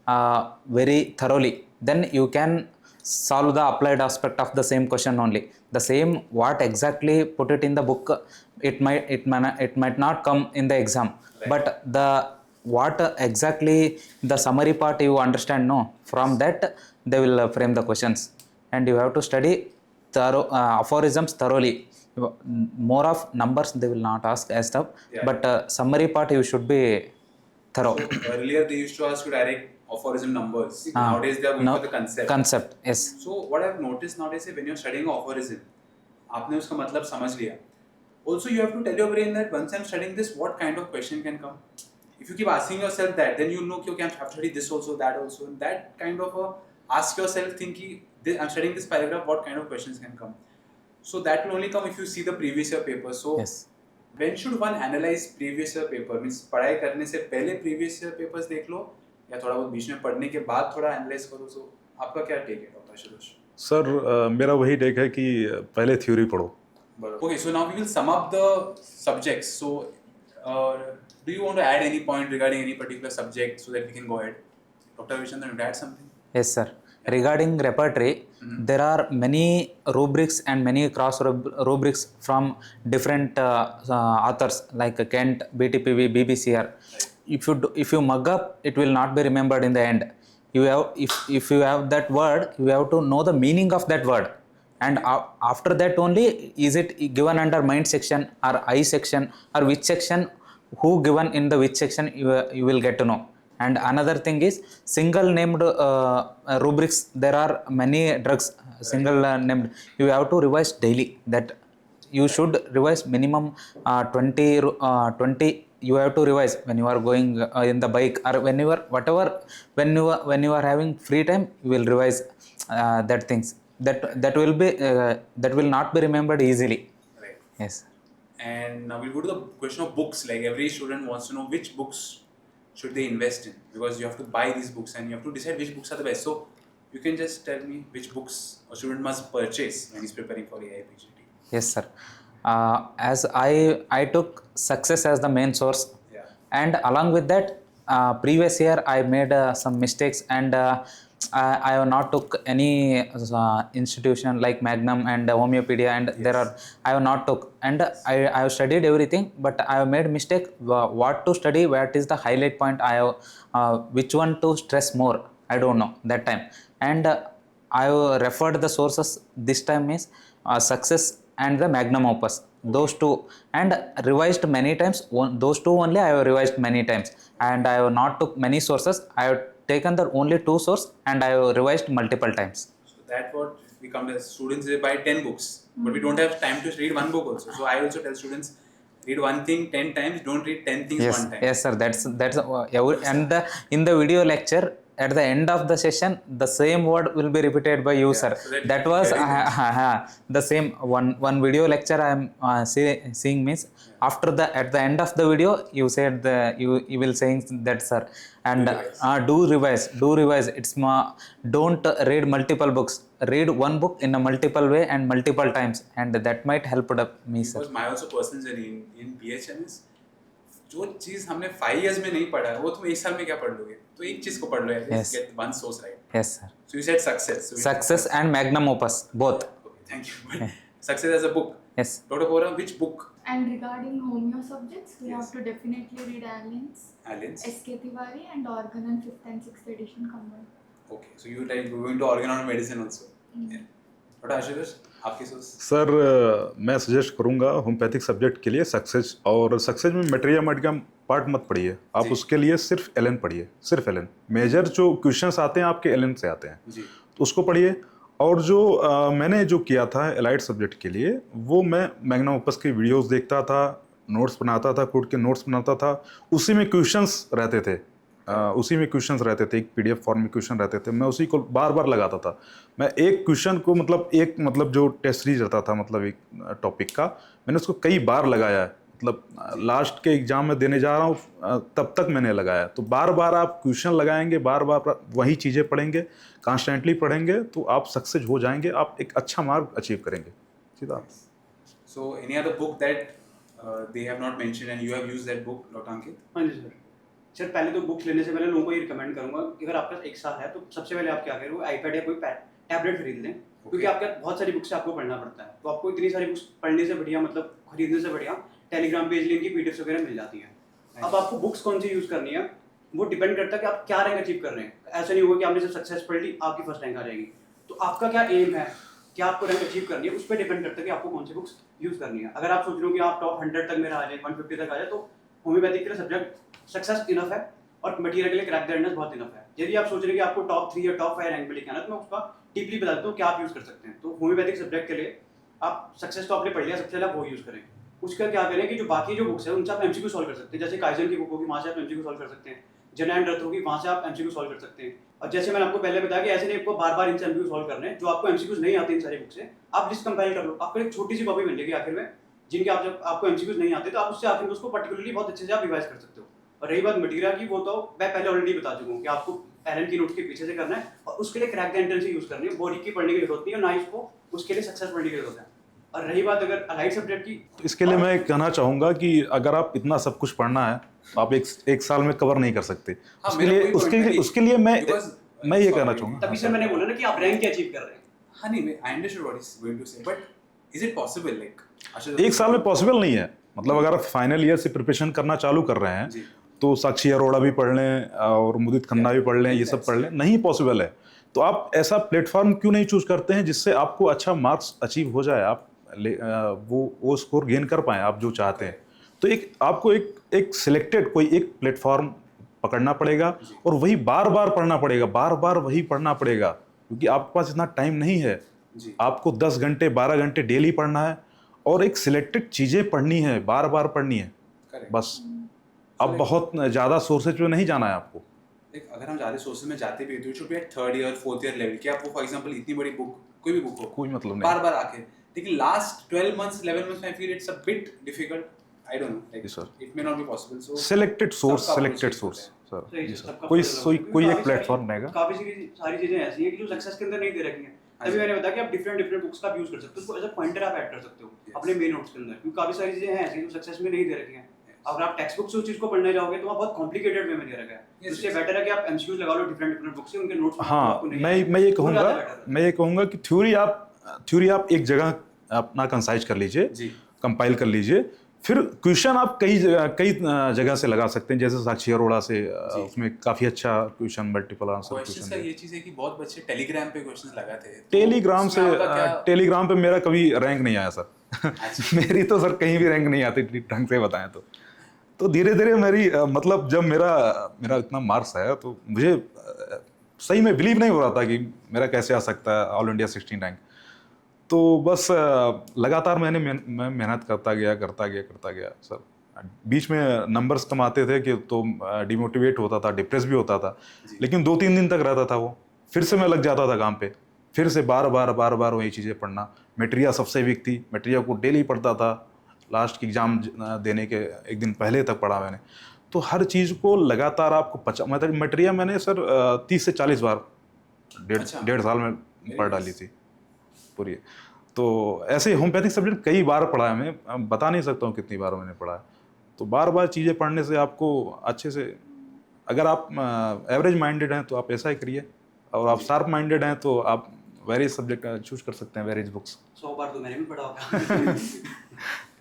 very thoroughly, then you can solve the applied aspect of the same question only. The same what exactly put it in the book, it might not come in the exam, but the what exactly the summary part you understand, no, from that they will frame the questions. And you have to study aphorisms thoroughly. More of numbers they will not ask as tough, but summary part you should be thorough. So earlier they used to ask you direct aphorism numbers. Nowadays they are going No, for the concept. concept, yes. So what I've noticed nowadays is when you're studying aphorism, आपने उसका मतलब समझ लिया. Also you have to tell your brain that once I'm studying this, what kind of question can come. If you keep asking yourself that, then you know okay, I have studied this also, that also, and that kind of ask yourself, thinking I'm studying this paragraph, what kind of questions can come. So that will only come if you see the previous year paper. So Yes. when should one analyze previous year paper? Means पढ़ाई करने से पहले previous year papers देख लो, या थोड़ा बहुत बीच में पढ़ने के बाद थोड़ा analyze करो. So आपका क्या take है, डॉक्टर आशुतोष? सर मेरा वही टेक है कि पहले थ्योरी पढ़ो. Okay, so now we will sum up the subjects. So do you want to add any point regarding any particular subject so that we can go ahead? Dr. Vishandran, you add something? Yes, sir. Regarding repertory, there are many rubrics and many cross rubrics from different authors like Kent, BTPV, BBCR. If you mug up, it will not be remembered in the end. You have if you have that word, you have to know the meaning of that word, and after that only is it given under mind section or I section or which section, who given in the which section you will get to know. And another thing is single named rubrics. There are many drugs single named. You have to revise daily. That you should revise minimum 20. You have to revise when you are going in the bike or whenever whatever when you are having free time, you will revise that things. That will be that will not be remembered easily. Right. Yes. And now we'll go to the question of books. Like every student wants to know which books should they invest in, because you have to buy these books and you have to decide which books are the best. So you can just tell me which books a student must purchase when he's preparing for AI PGT. Yes, sir. As I took success as the main source, Yeah. and along with that, previous year I made some mistakes, and I have not took any institution like Magnum and Homeopedia, and there are I have not took, and I have studied everything, but I have made mistake what to study, what is the highlight point I have, which one to stress more, I don't know that time. And I have referred the sources this time is Success and the Magnum Opus, those two, and revised many times. Those two only I have revised many times, and I have not took many sources. I have taken the only two source and I have revised multiple times. So that's what we come as students, they buy 10 books, but we don't have time to read one book also. So I also tell students, read one thing 10 times, don't read 10 things Yes, one time. yes, sir. That's and in the video lecture at the end of the session, the same word will be repeated by you, sir. so that That you was carry the same one video lecture I am seeing means after the at the end of the video you said you will saying that, sir, and do revise. It's don't read multiple books. Read one book in a multiple way and multiple times, and that might help me, sir. Because my also personal journey in BHM is, जो चीज हमने 5 years में नहीं पढ़ा है वो तुम एक साल में क्या पढ़ लोगे, तो एक चीज को पढ़ लो, at least get one source right. Yes, sir. So you said success. So Success and Magnum Opus, both. Okay, thank you. But success as a book. Yes. Dr. Bora, which book? And regarding homeo subjects, we Yes. have to definitely read Allen's, Allen's. S.K. Tiwari, and Organon 5th and 6th edition combined. Okay, so you like going to organ on medicine also. Yeah. Dr. Ashutosh, आपकी सोच? Sir मैं suggest करूंगा homeopathic subject के लिए success, और success में materia का part मत पढ़िए आप. जी. उसके लिए सिर्फ एलएन पढ़िए, सिर्फ एलएन. मेजर जो क्वेश्चंस आते हैं आपके एलएन से आते हैं, जी. तो उसको पढ़िए. और जो मैंने जो किया था एलाइड सब्जेक्ट के लिए, वो मैं मैग्नम ओपस की वीडियोस देखता था, नोट्स बनाता था, खुद के नोट्स बनाता था. उसी में क्वेश्चंस रहते थे, एक पीडीएफ फॉर्म में क्वेश्चन रहते थे. मैं उसी को बार बार लगाता था. मैं एक क्वेश्चन को मतलब जो टेस्ट सीरीज रहता था, मतलब एक टॉपिक का, मैंने उसको कई बार लगाया है. मतलब लास्ट के एग्जाम में देने जा रहा हूँ तब तक मैंने लगाया. तो बार बार आप क्वेश्चन लगाएंगे, बार बार वही चीज़ें पढ़ेंगे, कॉन्स्टेंटली पढ़ेंगे, तो आप सक्सेस हो जाएंगे, आप एक अच्छा मार्क अचीव करेंगे. सीधा. So any other book that they have not mentioned and you have used that book, Dr. Ankit? हाँ जी सर. सर पहले तो बुक्स लेने से पहले लोगों को ये रिकमेंड करूंगा कि अगर आपका 1 साल है तो सबसे पहले आप क्या करें, आईपैड या कोई टैबलेट खरीद लें, क्योंकि आपके बहुत सारी बुक्स आपको पढ़ना पड़ता है। तो आपको इतनी सारी बुक्स पढ़ने से बढ़िया, मतलब खरीदने से बढ़िया टेलीग्राम पेज लिंक की पीडीएफ वगैरह मिल जाती हैं। अब आपको बुक्स कौन सी यूज़ करनी है वो डिपेंड करता है कि आप क्या रैंक अचीव कर रहे हैं। ऐसा नहीं होगा कि आपने सिर्फ सक्सेस पढ़ ली आपकी फर्स्ट रैंक आ जाएगी। तो आपका क्या एम है, क्या आपको रैंक अचीव करनी है, उस पर डिपेंड करता है कि आपको कौन सी बुक्स यूज़ करनी है। अगर आप सोच रहे हो कि आप टॉप 100 तक मेरा आ जाए, 150 तक आ जाए, तो होम्योपैथिक के लिए सब्जेक्ट सक्सेस इनफ है और मटीरियल के लिए क्रैक द एंडर्स बहुत इनफ है। यदि आप सोच रहे हैं कि आपको टॉप 3 या टॉप 5 रैंक पे लेके आना, तो मैं उसका डीपली बता देता हूँ क्या आप यूज़ कर सकते हैं। तो होम्योपैथिक सब्जेक्ट के लिए आप सक्सेस तो आपने पढ़ लिया, सबसे पहले आप वो यूज़ करें। उसका क्या करें कि जो बाकी जो बुक्स है उनसे आप एमसीक्यू सॉल्व कर सकते हैं। जैसे काइजन की बुक होगी, वहाँ से आप एमसीक्यू सॉल्व कर सकते हैं। जन एंड रथ होगी, वहाँ से आप एमसीक्यू सॉल्व कर सकते हैं। और जैसे मैंने आपको पहले बताया कि ऐसे नहीं आपको बार-बार इनसे एमसीक्यू सॉल्व करने हैं। जो आपको एमसीक्यूज नहीं आते इन सारी बुक से, आप लिस्ट कंपाइल कर लो, आपको एक छोटी सी कॉपी मिल जाएगी आखिर में, जिनके आप जब आपको एमसीक्यूज नहीं आते तो आप उससे आखिर में उसको पर्टिकुलरली बहुत अच्छे से आप रिवाइज कर सकते हो। और रही बात मटीरियल की, वो तो मैं पहले ऑलरेडी बता चुका हूँ कि आपको एलन की नोट्स के पीछे से करना है और उसके लिए crack the entrance he use करनी है। बोरी की पढ़ने की जरूरत नहीं है, ना इसको उसके लिए सक्सेस पढ़ने की जरूरत है। और रही बात अगर अलाइड सब्जेक्ट की, इसके लिए मैं कहना चाहूँगा कि अगर आप इतना सब कुछ पढ़ना है तो आप एक साल में कवर नहीं कर सकते। हाँ, उसके मेरा लिए कोई point उसके नहीं। लिए उसके लिए Because- मैं ये sorry, कहना चाहूँगा। तभी से मैंने बोला ना कि आप रैंक क्या अचीव कर रहे हैं। हाँ नहीं, I understood what he's going to say, but is it possible like एक साल में पॉसिबल नहीं है। मतलब अगर आप फाइनल ईयर से प्रिपरेशन करना चालू कर रहे हैं जी। तो साक्षी अरोड़ा भी पढ़ लें और मुदित खन्ना भी पढ़ लें, ये सब पढ़ लें, नहीं पॉसिबल है। तो आप ऐसा प्लेटफॉर्म क्यों नहीं चूज करते हैं जिससे आपको अच्छा मार्क्स अचीव हो जाए, आप वो स्कोर गेन कर पाएँ आप जो चाहते हैं। तो आपको एक सिलेक्टेड कोई एक प्लेटफॉर्म पकड़ना पड़ेगा और वही बार बार पढ़ना पड़ेगा, बार बार वही पढ़ना पड़ेगा, क्योंकि आपके पास इतना टाइम नहीं है। जी। आपको 10 घंटे 12 घंटे डेली पढ़ना है और एक सिलेक्टेड चीज़ें पढ़नी है, बार बार पढ़नी है Correct. बस। अब बहुत ज़्यादा सोर्सेज पे नहीं जाना है आपको। Like, अगर हम ज़्यादा सोर्सेज में जाते भी हैं तो it should be at 3rd year 4th year level कि आपको फॉर एग्जांपल इतनी बड़ी बुक, कोई भी बुक हो, कोई मतलब नहीं। बार बार आके, लेकिन last 12 months 11 months I feel it's a bit difficult. I don't know, like Yes, sir. it may not be possible. So selected source, सबका अपना सिलेक्टेड चीज़ सोर्स होता सर, सही जी है, सर। सबका कोई अपना कोई अलग कोई है। एक काफी प्लेटफॉर्म रहेगा। काफी सारी चीजें ऐसी हैं कि जो सक्सेस के अंदर नहीं दे रखी हैं। तभी मैंने बताया कि आप डिफरेंट बुक्स का यूज कर सकते हो, उसको एज अ पॉइंटर आप ऐड कर सकते हो अपने मेन नोट्स के अंदर, क्योंकि काफी सारी चीजें हैं ऐसी जो सक्सेस में नहीं दे रखी हैं। अगर आप टेक्स्ट बुक से उस चीज को पढ़ने जाओगे तो वहाँ बहुत कॉम्प्लिकेटेड वे में दे रखा है। उससे बेटर है कि आप एमसीक्यूज लगा लो डिफरेंट बुक्स से, उनके नोट्स हाँ, मैं ये कहूँगा कि थ्योरी आप एक जगह अपना कंसाइज कर लीजिए, जी। कंपाइल कर लीजिए, फिर क्वेश्चन आप कई जगह से लगा सकते हैं, जैसे साक्षी अरोड़ा से उसमें काफ़ी अच्छा क्वेश्चन, मल्टीपल आंसर क्वेश्चंस का क्वेश्चन। ये चीज़ है कि बहुत बच्चे टेलीग्राम पे क्वेश्चंस लगाते हैं। टेलीग्राम पे मेरा कभी रैंक नहीं आया सर। मेरी तो सर कहीं भी रैंक नहीं आती ढंग से बताएं तो धीरे धीरे मेरी मतलब जब मेरा इतना मार्क्स आया तो मुझे सही में बिलीव नहीं हो रहा था कि मेरा कैसे आ सकता है ऑल इंडिया 16 रैंक। तो बस लगातार मैं मेहनत करता गया सर। बीच में नंबर्स कम आते थे कि तो डिमोटिवेट होता था, डिप्रेस भी होता था, लेकिन 2-3 दिन तक रहता था वो, फिर से मैं लग जाता था काम पे, फिर से बार बार वही चीज़ें पढ़ना। मटेरियल सबसे वीक थी, मटेरियल को डेली पढ़ता था, लास्ट की एग्ज़ाम देने के एक दिन पहले तक पढ़ा मैंने। तो हर चीज़ को लगातार आपको मतलब मटेरियल मैंने सर 30 से 40 बार डेढ़ साल में पढ़ डाली थी पूरी। तो ऐसे होम्योपैथिक सब्जेक्ट कई बार पढ़ा है, मैं बता नहीं सकता हूँ कितनी बार मैंने पढ़ा है। तो बार बार चीज़ें पढ़ने से आपको अच्छे से, अगर आप एवरेज माइंडेड हैं तो आप ऐसा ही करिए, और आप शार्प माइंडेड हैं तो आप वेरियस सब्जेक्ट चूज कर सकते हैं, वेरियस बुक्स। 100 बार तो मैंने भी पढ़ा होगा।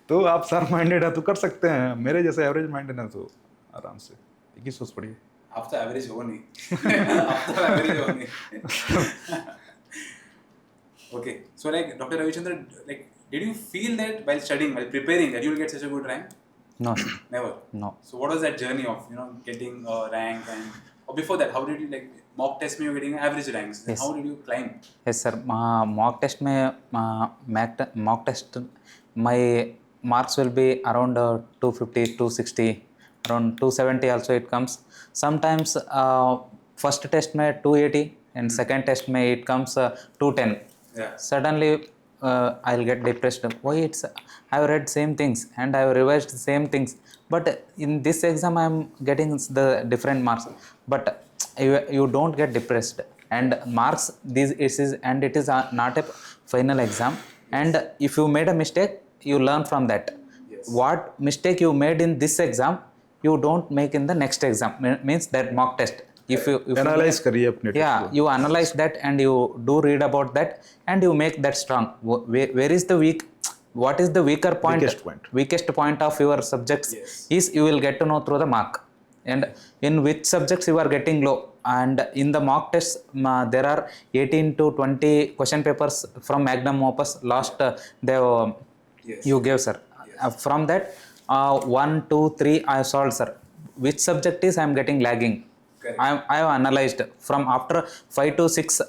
तो आप शार्प माइंडेड हैं तो कर सकते हैं, मेरे जैसे एवरेज माइंडेड हैं तो आराम से एक ही सोच पढ़िए। आप तो एवरेज हो नहीं। आप तो एवरेज हो नहीं। Okay, so like Dr. Ravichandra, like, did you feel that while studying, while preparing, that you will get such a good rank? No, Never. no. So what was that journey of getting a rank, and or before that, how did you like mock test में you were getting average ranks? Then Yes. how did you climb? Yes sir, mock test में mock test my marks will be around 250, 260, around 270 also it comes. Sometimes first test में 280 and second test में it comes 210. Yeah. Suddenly I'll get depressed. Why I've read same things and I've revised same things, but in this exam I'm getting the different marks. But you don't get depressed, and marks and it is not a final exam, and if you made a mistake you learn from that. Yes. What mistake you made in this exam you don't make in the next exam. Means that mock test. If you analyse करिए अपने test yeah, को. you analyze that and you do read about that and you make that strong. Where is the weak? What is the weaker point? Weakest point of your subjects Yes. is you will get to know through the mark. And in which subjects you are getting low. And in the mock tests, there are 18 to 20 question papers from Magnum Opus. Last Yes. you gave, sir. From that, 1, 2, 3 I solved, sir. Which subject is I am getting lagging? Correct. I have analyzed from after 5 to 6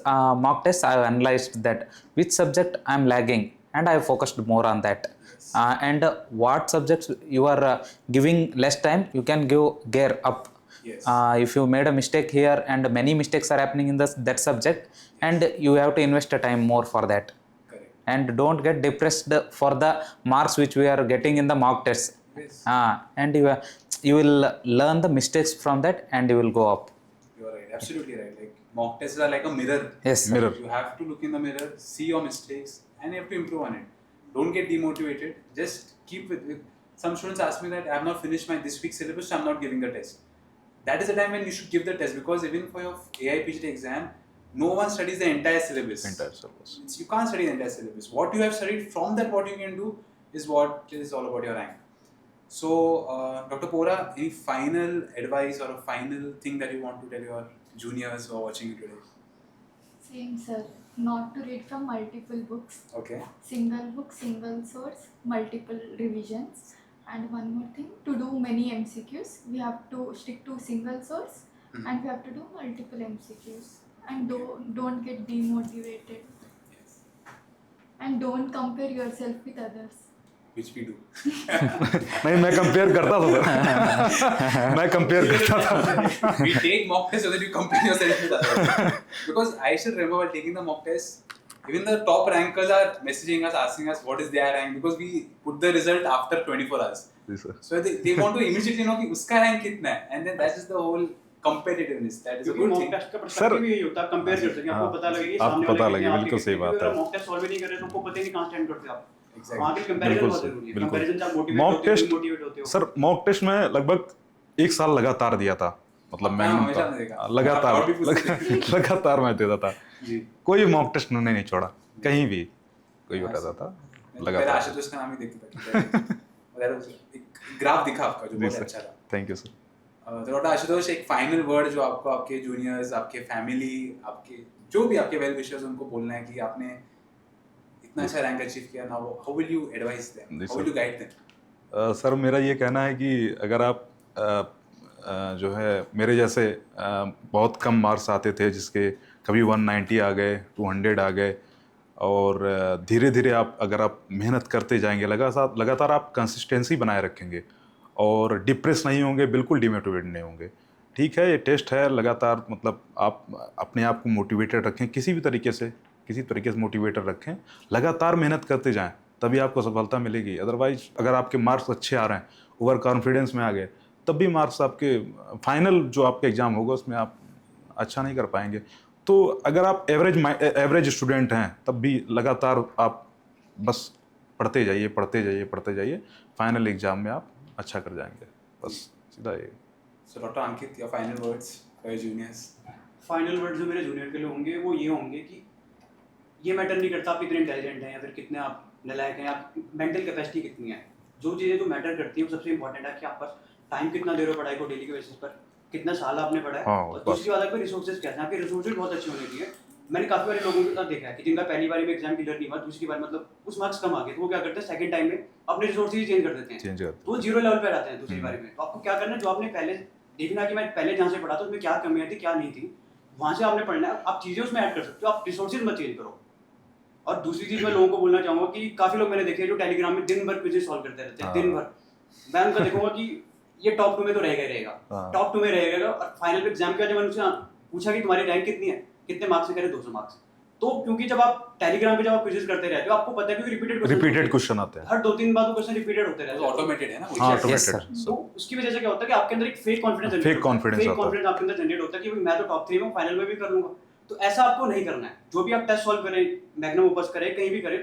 mock tests. I have analyzed that which subject I am lagging, and I have focused more on that. And what subjects you are giving less time, you can give gear up. Yes. If you made a mistake here and many mistakes are happening in that subject, and you have to invest a time more for that. Correct. And don't get depressed for the marks which we are getting in the mock tests. Yes. And you will learn the mistakes from that and you will go up. You are right. Absolutely right. Like mock tests are like a mirror. Yes, sir. Mirror. You have to look in the mirror, see your mistakes, and you have to improve on it. Don't get demotivated. Just keep with it. Some students ask me that I have not finished my this week's syllabus, so I'm not giving the test. That is the time when you should give the test, because even for your AI PGT exam, no one studies the entire syllabus. Entire syllabus. You can't study the entire syllabus. What you have studied, from that what you can do is what is all about your rank. So, Dr. Pora, any final advice or a final thing that you want to tell your juniors who are watching you today? Same, sir. Not to read from multiple books. Okay. Single book, single source, multiple revisions. And one more thing, to do many MCQs, we have to stick to single source and we have to do multiple MCQs. And don't get demotivated. Yes. And don't compare yourself with others. Which we do. नहीं, मैं compare करता था. मैं compare करता था. We take mock tests so that you compare yourself with others. Because I still remember while taking the mock test, even the top rankers are messaging us, asking us what is their rank, because we put the result after 24 hours. जी sir. So they want to immediately know कि उसका rank कितना है, and then that is the whole competitiveness. That is a क्योंकि good mock thing. test का perspective ही यही होता है, कंपेयर कर सकें, आपको पता लगे कि आपको सामने पता वाले लगे, कितने, बिल्कुल आपके सही कितने. बात क्योंकि है. अगर mock test solve ही नहीं कर रहे तो आपको पता ही नहीं कहाँ stand करते हो आप. Exactly. वहाँ के comparison बिल्कुल बहुत सही, जरूरी है. बिल्कुल. Comparison से आप motivate मॉक होते हो, टेस्ट motivate होते हो. सर, मॉक टेस्ट में लगभग 1 साल लगातार दिया था. मतलब मैं हमेशा नहीं देखा. और भी पूछ सकते हैं. लगातार मैं देता था. जी. कोई मॉक टेस्ट उन्होंने नहीं छोड़ा, कहीं भी कोई बताता था. पहले लगातार. आशुतोष का नाम ही देखता था. एक ग्राफ दिखा आपका जो बहुत अच्छा था. Thank you sir. तो डॉक्टर आशुतोष, एक फाइनल वर्ड जो आपको आपके जूनियर्स, आपके फैमिली, आपके जो भी आपके वेल विशर्स, उनको बोलना है कि आपने इतना अच्छा रैंक अचीव किया. Now how will you advice them, how will you guide them? Sir, मेरा ये कहना है कि अगर आप जो है मेरे जैसे बहुत कम मार्क्स आते थे, जिसके कभी 190 आ गए, 200 आ गए, और धीरे धीरे अगर आप मेहनत करते जाएंगे, लगातार आप कंसिस्टेंसी बनाए रखेंगे और डिप्रेस नहीं होंगे, बिल्कुल डिमोटिवेट नहीं होंगे. ठीक है, ये टेस्ट है, लगातार मतलब आप अपने आप को मोटिवेटेड रखें, किसी तरीके से मोटिवेटेड रखें, लगातार मेहनत करते जाएं, तभी आपको सफलता मिलेगी. अदरवाइज अगर आपके मार्क्स अच्छे आ रहे हैं, ओवर कॉन्फिडेंस में आ गए, तब भी मार्क्स आपके फाइनल जो आपका एग्ज़ाम होगा उसमें आप अच्छा नहीं कर पाएंगे. तो अगर आप एवरेज स्टूडेंट हैं, तब भी लगातार आप बस पढ़ते जाइए, फाइनल एग्ज़ाम में आप अच्छा कर जाएंगे. बस सीधा ये. So doctor Ankit, your final words for your juniors. Final word जो मेरे जूनियर के लिए होंगे वो ये होंगे कि ये मैटर नहीं करता आप कितने इंटेलिजेंट हैं या फिर कितने आप नलायक हैं, आप मेंटल कैपेसिटी कितनी है. जो चीज़ें जो मैटर करती हैं वो सबसे इंपॉर्टेंट है कि आप पास टाइम कितना दे रहे हो पढ़ाई को, डेली के बेसिस पर कितना साल आपने पढ़ा है. हाँ, और दूसरी बात आपके रिसोर्सेज क्या हैं, आपके रिसोर्सेज बहुत अच्छे होने चाहिए. मैंने काफ़ी सारे लोगों के साथ देखा है कि जिनका पहली बार में एग्जाम क्लियर नहीं हुआ, दूसरी बार मतलब उस मार्क्स कम आ गए, तो वो क्या करते हैं सेकंड टाइम में अपने रिसोर्सेज चेंज कर देते हैं, तो वो जीरो लेवल पे आते हैं दूसरी बारी में. तो आपको क्या करना है, जो आपने पहले देखना कि मैं पहले जहाँ से पढ़ा था उसमें क्या कमियाँ थी क्या नहीं थी, वहाँ से आपने पढ़ना है. आप चीज़ें उसमें ऐड कर सकते हो, आप रिसोर्सेज मत चेंज करो. और दूसरी चीज़ मैं लोगों को बोलना चाहूँगा कि काफ़ी लोग मैंने देखे जो टेलीग्राम में दिन भर क्विज़ेस सॉल्व करते रहते हैं, दिन भर. मैं उनका देखूंगा कि ये टॉप 2 में तो रहेगा, टॉप 2 में रहेगा. और फाइनल एग्जाम के बाद जब मैंने उनसे पूछा कि तुम्हारी रैंक कितनी है, कितने मार्क्स से, कह रहे 200 मार्क्स. तो क्योंकि जब आप टेलीग्राम पे जब आप क्विज़ेस करते रहते हो, आपको पता है कि रिपीटेड क्वेश्चन आते हैं, हर 2-3 बार वो क्वेश्चन रिपीटेड होते रहते हैं, ऑटोमेटेड है ना. हाँ, Yes, sir. ऑटोमेटेड. तो उसकी वजह से क्या होता है कि आपके अंदर एक फेक कॉन्फिडेंस आता है. आपके अंदर जनरेट होता है कि मैं तो टॉप 3 में, फाइनल में भी कर लूंगा. तो ऐसा आपको नहीं करना है. जो भी आप टेस्ट सॉल्व करें, मैग्नम ओपस करें, कहीं भी करें,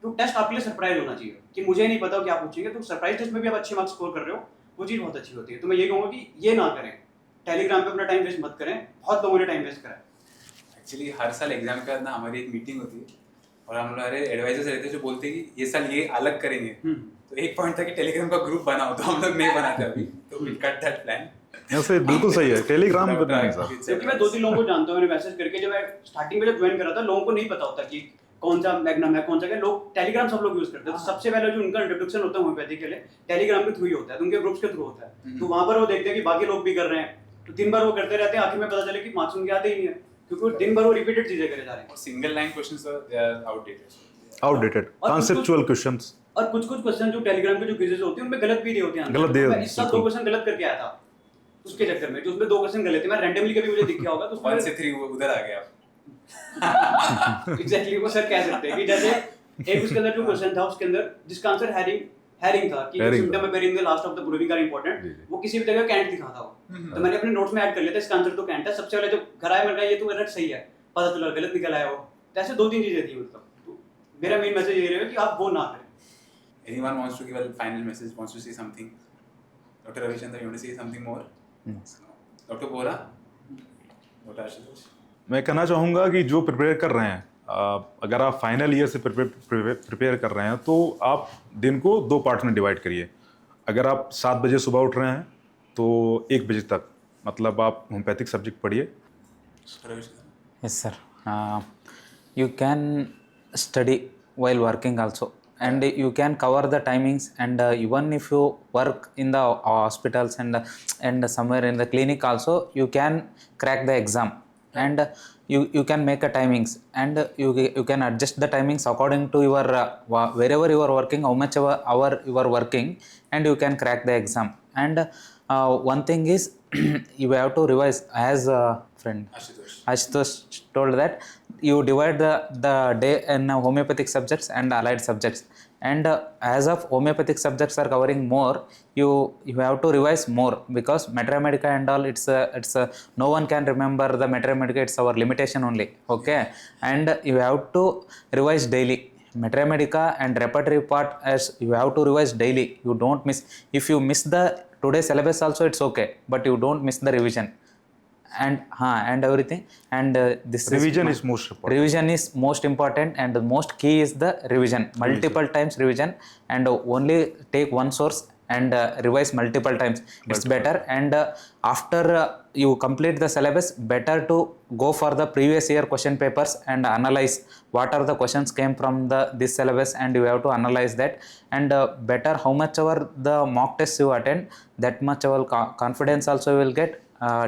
तो टेस्ट आपके लिए सरप्राइज होना चाहिए कि मुझे नहीं पता क्या पूछेंगे. तो सरप्राइज टेस्ट में भी आप अच्छे मार्क्स स्कोर कर रहे हो, वो वो चीज़ बहुत अच्छी होती है। तो मैं ये कहूँगा कि ये ना करें, टेलीग्राम पे अपना टाइम वेस्ट मत करें, बहुत लोगों ने टाइम वेस्ट करा है। एक्चुअली हर साल एग्जाम के बाद ना हमारी एक मीटिंग होती है और हम हमारे एडवाइजर्स रहते हैं जो बोलते हैं कि ये साल ये अलग करेंगे। तो एक पॉइंट था कि टेलीग्राम का ग्रुप बनाओ, तो हम लोग नहीं बनाते अभी, तो विल कट दैट प्लान। ऐसे बिल्कुल सही है, टेलीग्राम पे नहीं सर। क्योंकि मैं 2-3 लोगों को जानता हूँ, मैंने मैसेज करके, जब मैं स्टार्टिंग में जब ज्वाइन करा था, लोगों को नहीं पता होता कि कौन सा मैग्नम है, कौन सा क्या। लोग टेलीग्राम सब लोग यूज करते हैं, तो सबसे पहले जो उनका इंट्रोडक्शन होता है होम्योपैथी के लिए टेलीग्राम के थ्रू ही होता है, तो उनके ग्रुप्स के थ्रू होता है। तो वहां पर वो देखते हैं कि बाकी लोग भी कर रहे हैं, तो 3 बार वो करते रहते हैं, आखिर में पता चले कि मार्क्स उनके आते ही नहीं है, क्योंकि वो दिन भर वो रिपीटेड चीजें करे जा रहे हैं। Single line questions they are outdated conceptual questions. और कुछ क्वेश्चन जो टेलीग्राम के जो क्विजेस होते हैं उनमें गलत भी दिए होते हैं, गलत दिए, मैं इस साल 2 क्वेश्चन गलत करके आया था उसके चक्कर में, जो उसमें 2 क्वेश्चन गलत थे, मैं रैंडमली कभी मुझे दिख गया होगा तो 1 से 3 उधर आ गए आप। एग्जैक्टली वो सर कह सकते हैं कि जैसे एक उसके अंदर जो क्वेश्चन था, उसके अंदर जिसका आंसर हैरिंग था कि symptom appearing in the last of the proving are important, वो किसी भी जगह कैंट दिखा था वो। तो मैंने अपने नोट्स में ऐड कर लिया था, इसका आंसर तो कैंट है। सबसे पहले जब घर आया, मैंने कहा ये तो गलत सही है, पता चला गलत निकल आया वो। तो ऐसे 2-3 चीजें थी। मतलब तो मेरा मेन मैसेज ये रहेगा कि आप वो ना करें। Anyone wants to give a final message, wants to say something? Dr. Ravichandra, you want to say something more? Yes. Dr. Bora? Dr. Ashutosh? मैं कहना चाहूँगा कि जो प्रिपेयर कर रहे हैं, अगर आप फाइनल ईयर से प्रिपेयर कर रहे हैं तो आप दिन को 2 पार्ट में डिवाइड करिए। अगर आप 7 बजे सुबह उठ रहे हैं तो 1 बजे तक मतलब आप होम्योपैथिक सब्जेक्ट पढ़िए। Dr. Ravichandra? Yes, sir. You can study while working also, and you can cover the timings. And even if you work in the hospitals and somewhere in the clinic also, you can crack the exam. And you can make a timings, and you can adjust the timings according to your wherever you are working, how much hour you are working, and you can crack the exam. And one thing is you have to revise, as friend Ashutosh told that you divide the day in homeopathic subjects and allied subjects. And as of homeopathic subjects are covering more, you have to revise more, because Mater Medica and all, it's no one can remember the Mater Medica, it's our limitation only. Okay, and you have to revise daily. Mater Medica and repertory part, as you have to revise daily. You don't miss. If you miss the today's syllabus also, it's okay, but you don't miss the revision. And everything. And this revision is most important. revision is most important, and the most key is the revision, multiple times revision, and only take one source and revise multiple times. It's better. And after you complete the syllabus, better to go for the previous year question papers and analyze what are the questions came from this syllabus, and you have to analyze that. And better, how much ever the mock tests you attend, that much ever confidence also you will get,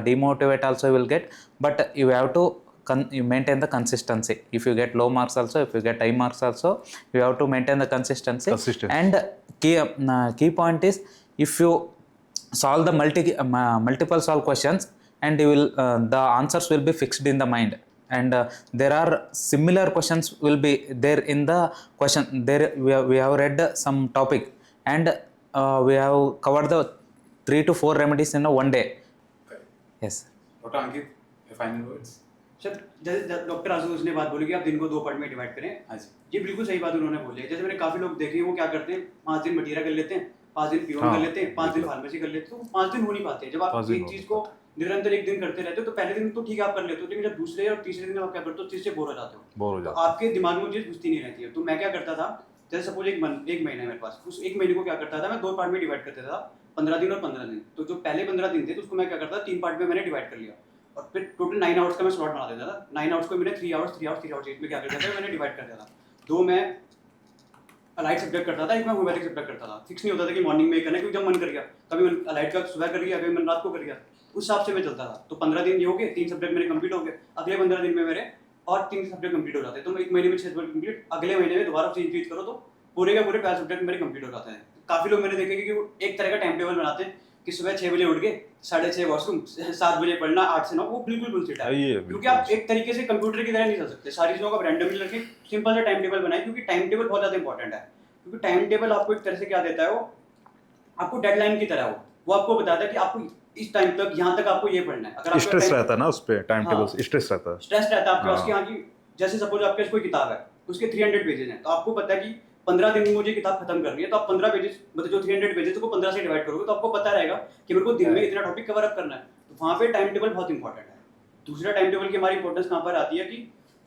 demotivate also you will get. But you have to you maintain the consistency. If you get low marks also, if you get high marks also, you have to maintain the consistency. And key point is, if you solve the multiple solve questions, and you will the answers will be fixed in the mind. And there are similar questions will be there in the question. There we have read some topic, and we have covered the 3 to 4 remedies in a one day. Yes. Dr. Ankit, your final words? Sir जैसे doctor Ashutosh ने बात बोली कि आप दिन को 2 part में divide करें, हाँ जी, ये बिल्कुल सही बात उन्होंने बोली है। जैसे मैंने काफी लोग देखे हैं, वो क्या करते हैं, 5 दिन मटीरिया कर लेते हैं, 5 दिन पीओन कर लेते हैं, 5 दिन फार्मेसी कर लेते हैं, तो 5 दिन हो नहीं पाते। जब आप एक चीज को निरंतर एक दिन करते रहते हो, तो पहले दिन तो ठीक है आप कर लेते हो, लेकिन जब दूसरे और तीसरे दिन आप क्या करते हो, चीज से बोर हो जाते हो, तो आपके दिमाग में वो चीज घुसती नहीं रहती है। तो मैं क्या करता था, जैसे सपोज एक महीना है मेरे पास, उस 1 महीने को क्या करता था, मैं 2 पार्ट में डिवाइड कर देता था, 15 दिन और 15 दिन। तो जो पहले 15 दिन थे, तो उसको मैं क्या करता था, 3 पार्ट में मैंने डिवाइड कर लिया, और फिर टोटल 9 आवर्स का मैं स्लॉट बना देता था। 9 आवर्स को मैंने 3 आवर्स में क्या करता था, मैंने डिवाइड कर दिया था। 2 मैं अलाइड सब्जेक्ट करता था, एक मैं होम्योपैथिक सब्जेक्ट करता था। फिक्स नहीं होता था कि मॉर्निंग में करना है, क्योंकि जब मन कर गया, कभी मैं अलाइड का सुबह कर लिया, कभी मैं रात को कर लिया, उस हिसाब से मैं चलता था। तो 15 दिन ये हो गए, 3 सब्जेक्ट मेरे कंप्लीट हो गए। अगले 15 दिन में मेरे और 3 सब्जेक्ट कंप्लीट हो जाते हैं, तो मैं 1 महीने में 6 सब्जेक्ट कंप्लीट, अगले महीने में दोबारा से इंक्रीज करो तो पूरे का पूरे 5 सब्जेक्ट मेरे कंप्लीट हो जाते हैं। काफी लोग मैंने देखे कि वो एक तरह का टाइम टेबल बनाते हैं कि सुबह 6 बजे उठ के 6:30 वॉशरूम, 7 बजे पढ़ना, 8 से 9, वो बिल्कुल बुलशिट है। क्योंकि आप एक तरीके से कंप्यूटर की तरह नहीं चल सकते, सारी चीज़ों को रैंडमली रखें, सिंपल सा टाइम टेबल बनाएं, क्योंकि टाइम टेबल बहुत ज़्यादा इंपॉर्टेंट है। क्योंकि टाइम टेबल आपको एक तरह से क्या देता है, वो आपको डेडलाइन की तरह वो आपको बताता है कि आपको इस टाइम तक, यहाँ तक आपको ये पढ़ना है। अगर स्ट्रेस रहता है ना उस पे, टाइम टेबल से स्ट्रेस रहता है, स्ट्रेस रहता है आपके पास कि हाँ कि जैसे सपोज आपके पास कोई किताब है, उसके 300 पेजेस हैं, तो आपको पता है कि 15 दिन में मुझे किताब खत्म करनी है, तो आप 15 पेजेस मतलब जो 300 पेजेस को 15 से डिवाइड करोगे तो आपको पता रहेगा कि मेरे को दिन में इतना टॉपिक कवर अप करना है। तो वहाँ पे टाइम टेबल बहुत इंपॉर्टेंट है। दूसरा टाइम टेबल की हमारी इंपॉर्टेंस कहाँ पर आती है कि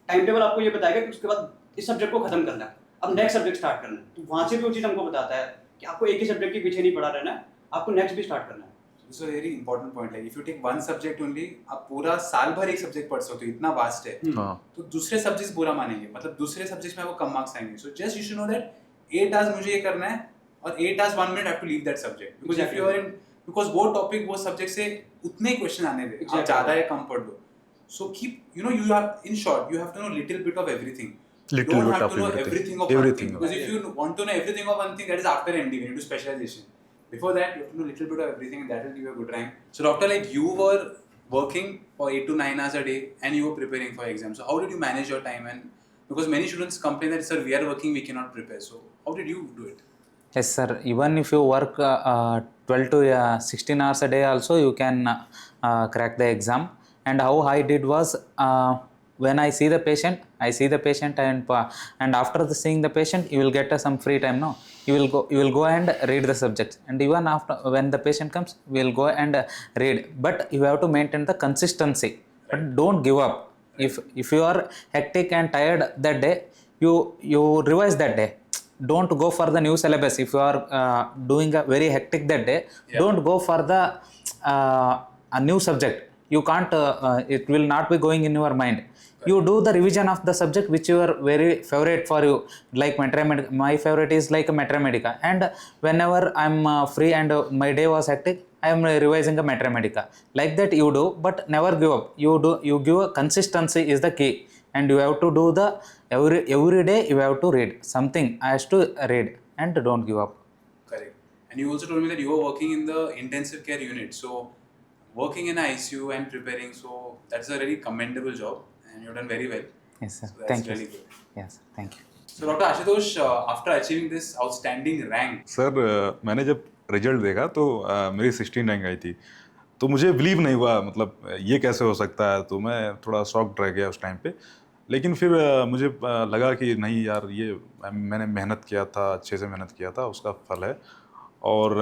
टाइम टेबल आपको ये बताएगा कि उसके बाद इस सब्जेक्ट को खत्म करना है, अब नेक्स्ट सब्जेक्ट स्टार्ट करना है। तो वहाँ से भी वो चीज़ हमको बताता है कि आपको एक ही सब्जेक्ट के पीछे नहीं पड़ा रहना है, आपको नेक्स्ट भी स्टार्ट करना है। It's a very important point. Like if you take one subject only, आप पूरा साल भर एक सब्जेक्ट पढ़ सकते हो, इतना वास्ट है। हाँ तो दूसरे सब्जेक्ट्स बुरा मानेंगे, मतलब दूसरे सब्जेक्ट्स में आपको कम मार्क्स आएंगे। So just you should know that 8 hours मुझे ये करना है और 8 hours 1 minute I have to leave that subject, because if you are in, because वो टॉपिक वो सब्जेक्ट से उतने ही क्वेश्चन आने दे, आप ज्यादा या कम पढ़ लो। So keep you are in short you have to know little bit of everything. Little You don't bit have of to know everything. everything of one Everything. thing, because if you want to know everything of one thing, that is after MD, when you do specialization. Before that, you have to know little bit of everything, and that will give you a good rank. So, doctor, like you were working for 8 to 9 hours a day, and you were preparing for exams. So, how did you manage your time? And because many students complain that, sir, we are working, we cannot prepare. So, how did you do it? Yes, sir. Even if you work 12 to 16 hours a day also, you can crack the exam. And how I did was, when I see the patient, and after seeing the patient, you will get some free time. No, you will go and read the subjects. And even after when the patient comes, we will go and read. But you have to maintain the consistency. But don't give up. If you are hectic and tired that day, you revise that day. Don't go for the new syllabus. If you are doing a very hectic that day, don't go for the a new subject. You can't, it will not be going in your mind. You do the revision of the subject which you are very favorite for you, like Mathematics. My favorite is like Mathematica, and whenever I'm free and my day was hectic, I am revising a Mathematica. Like that you do, but never give up. You give a consistency is the key, and you have to do the every day you have to read something. I have to read, and don't give up. Correct. And you also told me that you were working in the intensive care unit. So, working in ICU and preparing, so that's a very commendable job, and you've done very well. Yes, sir. So that's Thank you. really good. Yes, thank you. So, Dr. Ashutosh, after achieving this outstanding rank, sir मैंने जब result देखा तो मेरी 16 rank आई थी, तो मुझे believe नहीं हुआ, मतलब ये कैसे हो सकता है। तो मैं थोड़ा शॉक्ड रह गया उस टाइम पे। लेकिन फिर मुझे लगा कि नहीं यार, ये मैंने मेहनत किया था, अच्छे से मेहनत किया था, उसका फल है। और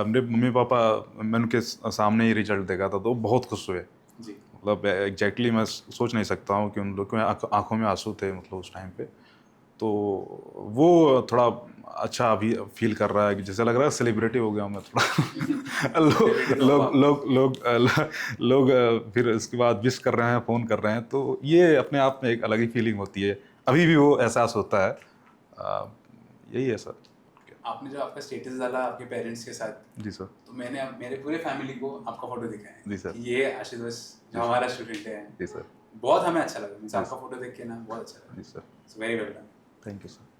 मेरे मम्मी पापा, मैंने उनके सामने ही रिजल्ट देखा था तो बहुत खुश हुए। जी, मतलब एग्जैक्टली मैं सोच नहीं सकता हूँ कि उन लोग के आंखों में आंसू थे, मतलब उस टाइम पे। तो वो थोड़ा अच्छा अभी फील कर रहा है कि जैसे लग रहा है सेलिब्रिटी हो गया हूँ मैं थोड़ा। लोग फिर इसके बाद विश कर रहे हैं, फ़ोन कर रहे हैं, तो ये अपने आप में एक अलग ही फीलिंग होती है। अभी भी वो एहसास होता है। यही है सर। आपने जो आपका स्टेटस डाला आपके पेरेंट्स के साथ, जी सर। तो मैंने मेरे पूरे फैमिली को आपका फोटो दिखाया है। जी सर। कि ये आशुतोष जो हमारा स्टूडेंट है। जी सर। बहुत हमें अच्छा लगा, मींस आपका फोटो देख के ना बहुत अच्छा लगा। जी sir. So very well done. Thank you sir.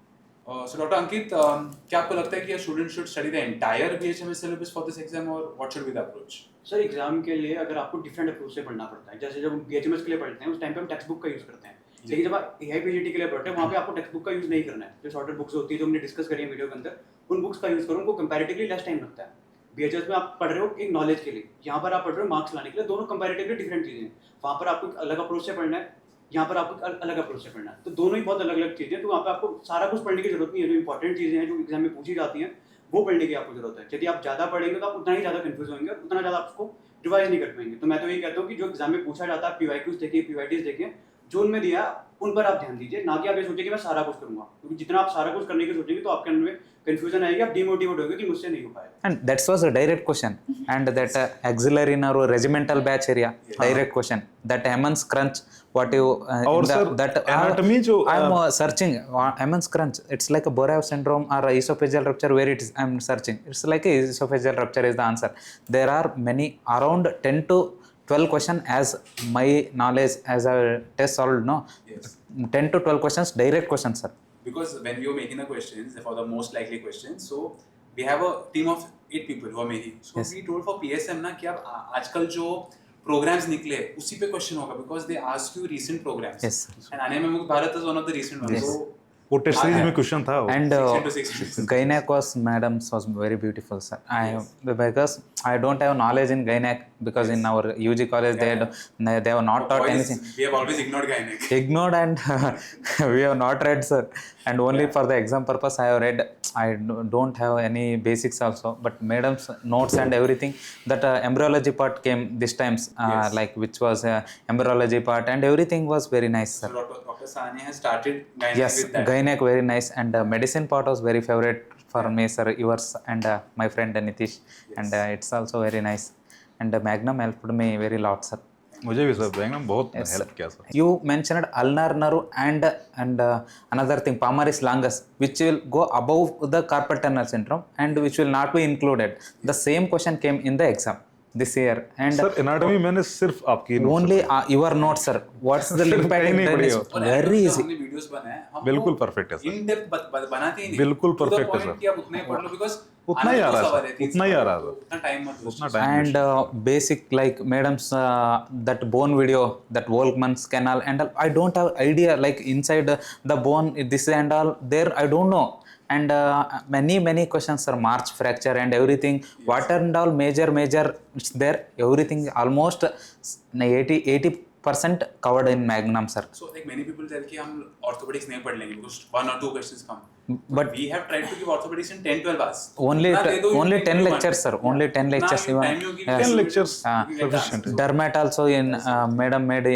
So Dr. Ankit, क्या आपको लगता है कि a student should study the entire BHMS syllabus for this exam, or what should be the approach? Sir exam के लिए अगर आपको डिफरेंट अप्रोच से पढ़ना पड़ता है, जैसे जब हम बीएचएमएस के लिए पढ़ते हैं उस टाइम पे हम टेक्स्ट बुक का यूज़ करते हैं, लेकिन जब आप एआईपीजीटी के लिए पढ़ते हैं वहाँ पे आपको टेक्स्ट बुक का यूज़ नहीं करना है। जो शॉर्टेड बुक्स होती है जो हमने डिस्कस करी है वीडियो के अंदर, उन बुक्स का यूज़ करो, उनको कंपैरेटिवली लेस टाइम लगता है। बीएचएस में आप पढ़ रहे हो एक नॉलेज के लिए, यहाँ पर आप पढ़ रहे हो मार्क्स लाने के लिए, दोनों कंपैरेटिवली डिफरेंट चीज़ें हैं। वहाँ पर आपको अलग अप्रोच से पढ़ना है, यहाँ पर आपको अलग अप्रोच से पढ़ना है, तो दोनों ही बहुत अलग अलग चीज़ें हैं। तो वहाँ पे आपको सारा कुछ पढ़ने की जरूरत नहीं है। जो इंपॉर्टेंट चीज़ें हैं जो एग्जाम में पूछी जाती हैं वो पढ़ने की आपको जरूरत है। यदि आप ज़्यादा पढ़ेंगे तो आप उतना ही ज़्यादा कंफ्यूज होंगे और उतना ज़्यादा आपको रिवाइज नहीं कर पाएंगे। तो मैं तो यही कहता हूँ कि जो एग्जाम में पूछा जाता है पीवाईक्यूज देखिए, पीवाईटीज देखिए, जो उनमें दिया उन पर आप ध्यान दीजिए, ना कि आप ये सोचिए कि मैं सारा कुछ करूँगा, क्योंकि जितना आप सारा कुछ करने की सोचेंगे तो आपके अंदर में कंफ्यूजन आएगी, आप डिमोटिवेट होगे कि मुझसे नहीं हो पाएगा। And that was a direct question. And that auxiliary in our regimental batch area, direct question. That Emmons crunch, what you और सर anatomy जो I'm searching Emmons crunch. It's like a Borev syndrome or a esophageal rupture. Where it is, I'm searching. It's like a esophageal rupture is the answer. There are many, around 10 to 12 question as my knowledge as a test solved. No, Yes. 10 to 12 questions, direct questions, sir. Because when we were making the questions for the most likely questions, so we have a team of 8 people who are making. So Yes. we told for PSM ना कि अब आजकल जो programs निकले उसी पे question होगा, because they ask you recent programs. Yes. And Anime Mukh Bharat is one of the recent ones. Yes. So वो टेस्ट सीरीज में क्वेश्चन था वो। And 16 to 16. Gynec was madams was very beautiful, sir. Because I don't have knowledge in Gynec because in our UG college they have not taught anything. We have always ignored gynec. Ignored and we have not read, sir, and only for the exam purpose I have read. I don't have any basics also, but madam's notes and everything, that embryology part came this times, like which was embryology part, and everything was very nice, sir. So Dr. Sani has started gynec Yes, with that. gynec very nice, and medicine part was very favorite for me, sir, yours and my friend Nitish, and it's also very nice, and Magnum helped me very lot, sir. मुझे भी sir magnum बहुत Yes, help sir. किया sir. You mentioned ulnar nerve and another thing, palmaris longus, which will go above the carpal tunnel syndrome and which will not be included. The same question came in the exam this year, and sir anatomy मैंने सिर्फ आपकी notes only से पढ़ी. your notes, sir. What's the सिर्फ impact? कहीं नहीं पढ़ी हो. और Very anatomy easy. हमने वीडियोस बनाए हैं, हम बिल्कुल perfect है, sir. इन डेप्थ बनाते ही नहीं, बिल्कुल To the perfect है, point sir. कि आप उतना ही पढ़ लो, because उतना ही आना आ तो रहा है, सवाल sir. है, 3 उतना ही आ सवाल रहा है, है. उतना टाइम मत उतना waste. time And basic, like madam's that bone video, that Volkmann's canal, and all, I don't have idea, like inside the bone this and all there, I don't know, and many questions are march fracture and everything, what and all major it's there, everything almost 80% covered in Magnum, sir. So like many people tell कि हम orthopedics नहीं पढ़ लेंगे because 1 or 2 questions come. But we have tried to give orthopedics in 10-12 hours. only उतना दे दो, you only can 10 do lectures, one. sir, only 10 उतना lectures you even. time you give, Yes. 10 lectures Ah, you get the sufficient. answers. Dermat also in madam made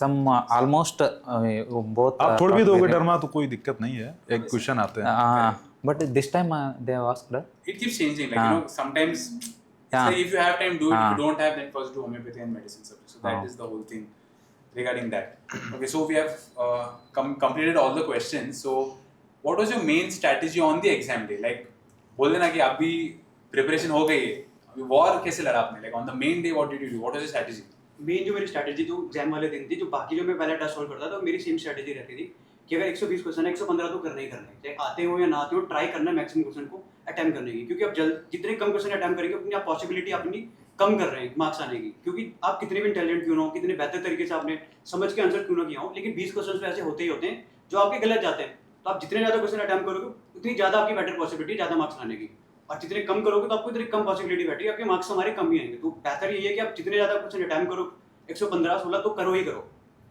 some almost both. आप छोड़ भी taught दोगे very- डरमा तो कोई दिक्कत नहीं है. एक क्वेश्चन आते हैं. But this time they have asked. It keeps changing. Like you know, sometimes it's Yeah. like if you have time, do it. If Ah. you don't have, then first do homeopathy and medicine subject. So that is the whole thing regarding that. Okay, so we have completed all the questions. So what was your main strategy on the exam day? Like बोल देना कि अभी preparation हो गई है. अभी war कैसे लड़ा आपने? Like on the main day, what did you do? What was your strategy? Main जो मेरी स्ट्रैटेजी जो एग्जाम वाले दिन थी, जो बाकी जो मैं पहले टेस्ट सॉल्व करता था, तो मेरी सेम स्ट्रैटेजी रहती थी कि अगर 120 क्वेश्चन है 115 तो करना ही करना है, चाहे आते हो या ना आते हो, ट्राई करना है मैक्सिमम क्वेश्चन को अटेम्प्ट करने की, क्योंकि आप जितने कम क्वेश्चन अटेम्प्ट करेंगे उतनी आप पॉसिबिलिटी अपनी कम कर रहे हैं मार्क्स आने की, क्योंकि आप कितने भी इंटेलिजेंट क्यों ना हो, कितने बेहतर तरीके से आपने समझ के आंसर क्यों ना किया हो, लेकिन 20 क्वेश्चन तो ऐसे होते ही होते हैं जो आपके गलत जाते हैं. तो आप जितने ज़्यादा क्वेश्चन अटेम्प्ट करोगे उतनी ज़्यादा आपकी बेटर पॉसिबिलिटी ज़्यादा मार्क्स लाने की, और जितने कम करोगे तो आपको इतनी कम पॉसिबिलिटी बैठेगी, आपके मार्क्स हमारे कम ही आएंगे. तो बेहतर ये है कि आप जितने ज़्यादा क्वेश्चन अटेम्प्ट करो 115-16 तो करो ही करो.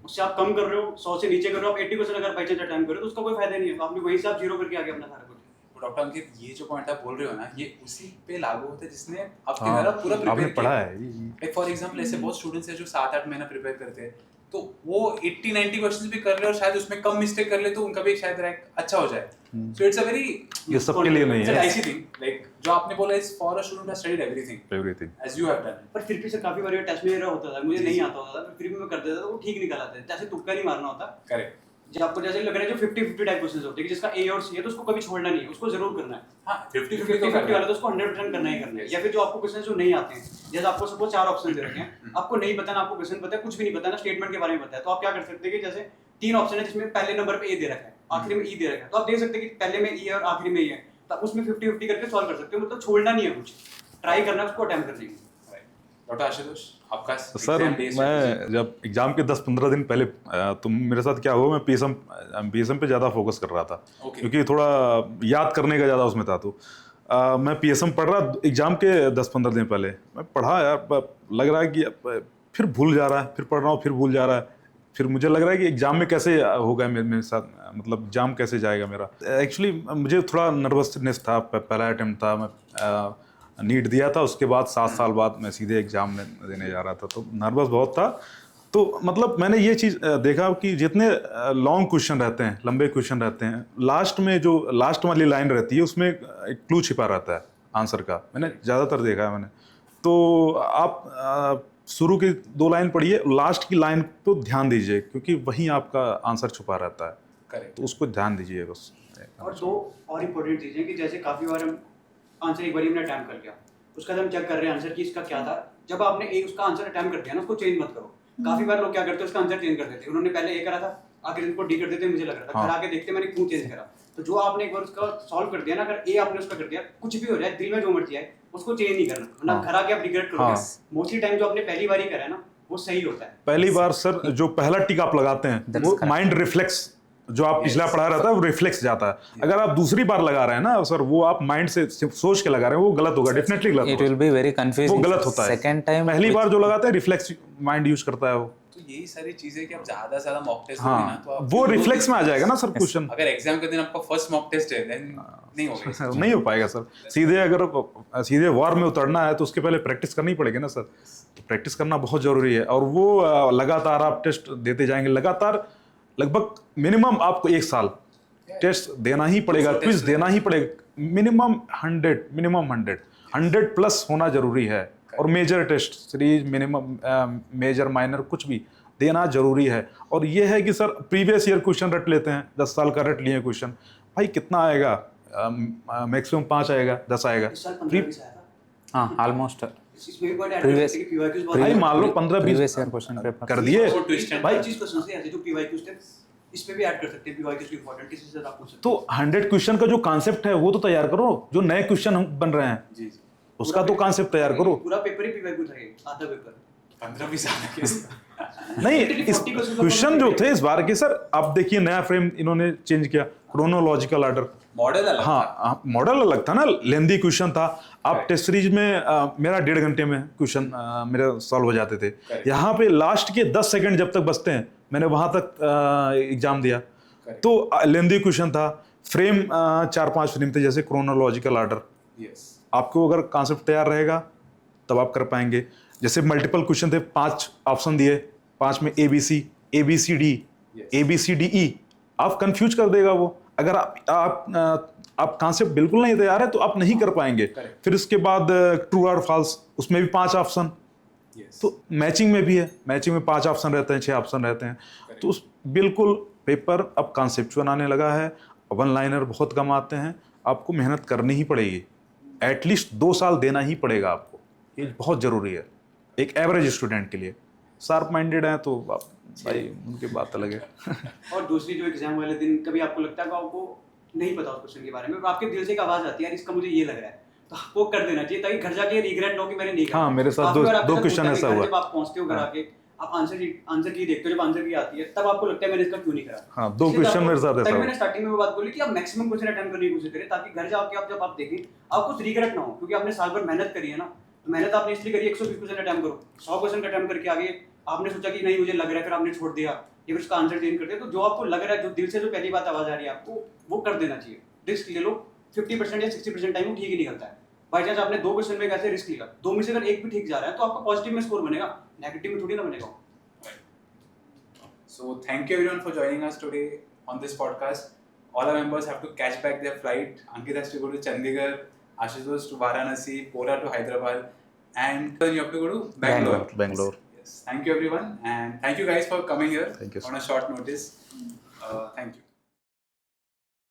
उससे आप कम कर रहे हो, 100 से नीचे कर रहे हो, आप 80 क्वेश्चन अगर बाई चांस अटेम्प्ट करो तो उसका कोई फायदा नहीं है. आपने वहीं से आप जीरो करके आगे अपना सारा कुछ. डॉक्टर अंकित, ये जो पॉइंट आप बोल रहे हो ना, ये उसी पे लागू होता है जिसने आपके हाँ, द्वारा पूरा आपने प्रिपेयर पढ़ा किया. है. लाइक फॉर एग्जांपल ऐसे बहुत स्टूडेंट्स हैं जो 7-8 महीना प्रिपेयर करते हैं, तो वो 80-90 क्वेश्चंस भी कर ले और शायद उसमें कम मिस्टेक कर ले तो उनका भी शायद रैंक अच्छा हो जाए. सो इट्स अ वेरी ये सबके लिए नहीं है. ऐसी थिंग लाइक जो आपने बोला is for a student has studied everything everything. As you have done. पर फिर भी सर काफी बार टेस्ट में मेरा होता था, मुझे नहीं आता होता था, फिर भी मैं कर देता था, वो ठीक निकल आते थे. जैसे तुक्का नहीं मारना होता, करेक्ट. जब आपको जैसे लग रहा है जो 50-50 टाइप क्वेश्चंस होते हैं कि जिसका ए और सी है तो उसको कभी छोड़ना नहीं है, उसको जरूर करना है. हां 50-50 तो 50-50 करना वाला है. तो उसको 100% करना ही करना है. या फिर जो आपको क्वेश्चन जो नहीं आते हैं, जैसे आपको सपोज 4 ऑप्शन दे रखे हैं, आपको नहीं पता ना आपको क्वेश्चन पता है, कुछ भी नहीं पता ना स्टेटमेंट के बारे में पता है, तो आप क्या कर सकते हैं कि जैसे 3 ऑप्शन है जिसमें पहले नंबर पे ए दे रखा है, आखिरी में ई दे रखा है, तो आप देख सकते हैं कि पहले में ई है और आखिरी में ई है, तो आप उसमें 50-50 करके सॉल्व कर सकते हो. मतलब छोड़ना नहीं है, कुछ ट्राई करना है, उसको अटेम्प्ट करने की. डॉक्टर आशुतोष, आपका सर मैं जब एग्जाम के 10-15 दिन पहले तुम मेरे साथ क्या हुआ, मैं पीएसएम पे ज़्यादा फोकस कर रहा था. Okay. क्योंकि थोड़ा याद करने का ज़्यादा उसमें था. तो मैं पीएसएम पढ़ रहा एग्जाम के 10-15 दिन पहले. मैं पढ़ा यार, लग रहा है कि फिर भूल जा रहा है, फिर पढ़ रहा हूँ फिर भूल जा रहा है, फिर मुझे लग रहा है कि एग्जाम में कैसे होगा मेरे साथ, मतलब एग्जाम कैसे जाएगा मेरा. एक्चुअली मुझे थोड़ा नर्वसनेस था. पहला अटेम्प्ट था, मैं नीट दिया था, उसके बाद 7 साल बाद मैं सीधे एग्जाम देने जा रहा था, तो नर्वस बहुत था. तो मतलब मैंने ये चीज़ देखा कि जितने लॉन्ग क्वेश्चन रहते हैं, लंबे क्वेश्चन रहते हैं, लास्ट में जो लास्ट वाली लाइन रहती है उसमें एक क्लू छिपा रहता है आंसर का. मैंने ज़्यादातर देखा है मैंने. तो आप शुरू की 2 लाइन पढ़िए, लास्ट की लाइन पे ध्यान दीजिए, क्योंकि वहीं आपका आंसर छुपा रहता है. करेक्ट. तो उसको ध्यान दीजिए बस. और 2 और इम्पोर्टेंट चीज़ें कि जैसे काफ़ी बार हम आंसर एक बार हमने अटैम्प्ट कर लिया, उसका हम चेक कर रहे हैं आंसर की इसका क्या था. जब आपने एक उसका आंसर अटैम्प्ट कर दिया ना, उसको चेंज मत करो. काफ़ी बार लोग क्या करते हैं, उसका आंसर चेंज कर देते हैं. उन्होंने पहले ए करा था, आखिर इनको डी कर देते, मुझे लग रहा था, फिर आगे देखते मैंने क्यों चेंज करा. तो जो आपने एक बार उसका सॉल्व कर दिया ना, अगर ए आपने उसका कर दिया, कुछ भी हो जाए, दिल में जो मर्जी आए, उसको चेंज नहीं करना, वरना घर आके आप रिग्रेट करोगे. मोस्टली टाइम जो आपने पहली बार ही करा है ना, वो सही होता है. पहली बार सर जो पहला टिक आप लगाते हैं That's वो correct. माइंड रिफ्लेक्स जो आप पिछला पढ़ा रहता है वो रिफ्लेक्स जाता है। अगर आप दूसरी बार लगा रहे हैं ना सर, वो आप माइंड से सोच के लगा रहे हैं, वो गलत होगा, डेफिनेटली गलत It होगा। will be very confusing. वो गलत होता है। Second time पहली बार जो लगाते हैं रिफ्लेक्स माइंड यूज करता है वो। तो यही सारी चीजें कि आप ज्यादा से ज्यादा मॉक टेस्ट दोगे ना हाँ, तो आप वो रिफ्लेक्स में आ जाएगा ना सर क्वेश्चन। अगर एग्जाम के दिन आपका फर्स्ट मॉक टेस्ट है देन नहीं होगा। नहीं हो पाएगा सर। सीधे अगर सीधे वॉर में उतरना है तो उसके पहले प्रैक्टिस करनी पड़ेगी ना सर। तो प्रैक्टिस करना बहुत जरूरी है, और वो लगातार आप टेस्ट देते जाएंगे, लगातार लगभग मिनिमम आपको 1 साल टेस्ट देना ही पड़ेगा, क्विज देना ही पड़ेगा। मिनिमम 100 प्लस होना जरूरी है। और major test series minimum major minor कुछ भी देना जरूरी है। और ये है कि सर प्रीवियस ईयर क्वेश्चन रट लेते हैं, 10 साल का रट लिए क्वेश्चन, भाई कितना आएगा? मैक्सिमम 5 आएगा, 10 आएगा। इस साल 15-20 आया था। हाँ ऑलमोस्ट इसमें भी पॉइंट ऐड कर Previous- सकते हैं कि PYQs बहुत भाई आए। मान लो 15-20 previous year question paper. कर दिए वो twist and भाई। हर चीज को समझते हैं, ऐसे जो PYQs थे इस पे भी ऐड कर सकते हैं। PYQs की इंपॉर्टेंट किसी से आप पूछ सकते तो 100 क्वेश्चन का जो कॉन्सेप्ट है वो तो तैयार करो, जो नए क्वेश्चन हम बन रहे हैं जी जी उसका तो कॉन्सेप्ट तैयार करो। पूरा पेपर ही PYQ था, ये आधा पेपर। 15-20 साल के नहीं, 40 इस questions का क्वेश्चन जो पेपर थे इस बार के सर, आप देखिए नया फ्रेम इन्होंने चेंज किया, क्रोनोलॉजिकल ऑर्डर। मॉडल अलग था। हाँ, मॉडल अलग था ना, लेंदी क्वेश्चन था। आप टेस्ट सीरीज में मेरा 1.5 घंटे में क्वेश्चन मेरे सॉल्व हो जाते थे। यहाँ पे लास्ट के 10 सेकंड जब तक बचते हैं, मैंने वहां तक एग्जाम दिया। तो लेंदी क्वेश्चन था, फ्रेम 4-5 फ्रेम थे, जैसे क्रोनोलॉजिकल ऑर्डर। यस आपको अगर कॉन्सेप्ट तैयार रहेगा तब आप कर पाएंगे। जैसे मल्टीपल क्वेश्चन थे, 5 ऑप्शन दिए, 5 में ABC, ABCD, ABCDE, आप कंफ्यूज कर देगा वो। अगर आप कॉन्सेप्ट बिल्कुल नहीं तैयार है तो आप नहीं कर पाएंगे। फिर उसके बाद ट्रू और फॉल्स, उसमें भी 5 ऑप्शन। यस तो मैचिंग में भी है, मैचिंग में 5 ऑप्शन रहते हैं, 6 ऑप्शन रहते हैं। तो उस बिल्कुल पेपर अब कॉन्सेप्चुअल आने लगा है, वन लाइनर बहुत कम आते हैं, आपको मेहनत करनी ही पड़ेगी। एटलीस्ट 2 साल देना ही पड़ेगा आपको, ये बहुत ज़रूरी है एक एवरेज स्टूडेंट के लिए। शार्प माइंडेड हैं तो आप भाई उनकी बात अलग है। और दूसरी जो एग्जाम वाले दिन कभी आपको लगता है कि आपको नहीं पता उस क्वेश्चन के बारे में, और आपके दिल से एक आवाज आती है यार इसका मुझे ये लग रहा है, तो आपको कर देना चाहिए ताकि घर जाके रिग्रेट ना हो कि मैंने नहीं करा। हाँ, मेरे साथ काफी बार आपके दो साथ क्वेश्चन होता है ऐसा कि घर हुआ। जब आप पहुंचते हो घर आके आप आंसर की देखते हो, जब आंसर की आती है तब आपको लगता है मैंने इसका क्यों नहीं करा। हाँ, 2 इसलिए क्वेश्चन आपको- मेरे साथ ऐसा तभी हुआ। मैंने स्टार्टिंग में वो बात बोली कि आप मैक्सिमम क्वेश्चन अटेम्प्ट करने की कोशिश करें ताकि घर जाके आप जब आप देखें आपको कुछ रिग्रेट ना हो, क्योंकि आपने साल भर मेहनत करी है ना। तो मेहनत आपने इसलिए करी 120 क्वेश्चन अटेम्प्ट करो, 100 क्वेश्चन अटेम्प्ट करके आगे आपने सोचा कि नहीं मुझे लग रहा है, फिर आपने छोड़ दिया या फिर उसका आंसर चेंज कर दिया। तो जो आपको लग रहा है, जो दिल से जो पहली बात आवाज आ रही है आपको, वो कर देना चाहिए। रिस्क ले लो, 50% या 60% टाइम वो ठीक ही निकलता है। बाई चांस आपने 2 क्वेश्चन में कैसे रिस्क लिया, 2 में से अगर एक भी ठीक जा रहा है तो आपका पॉजिटिव में स्कोर बनेगा, नेगेटिव में थोड़ी ना बनेगा। So thank you everyone for joining us today on this podcast. All our members have to catch back their flight. Ankit has to go to Chandigarh, Ashutosh to Varanasi, Pora to Hyderabad, and then you have to go to Bangalore. Bangalore. Yes. Thank you everyone, and thank you guys for coming here Thank you, sir. on a short notice. Thank you.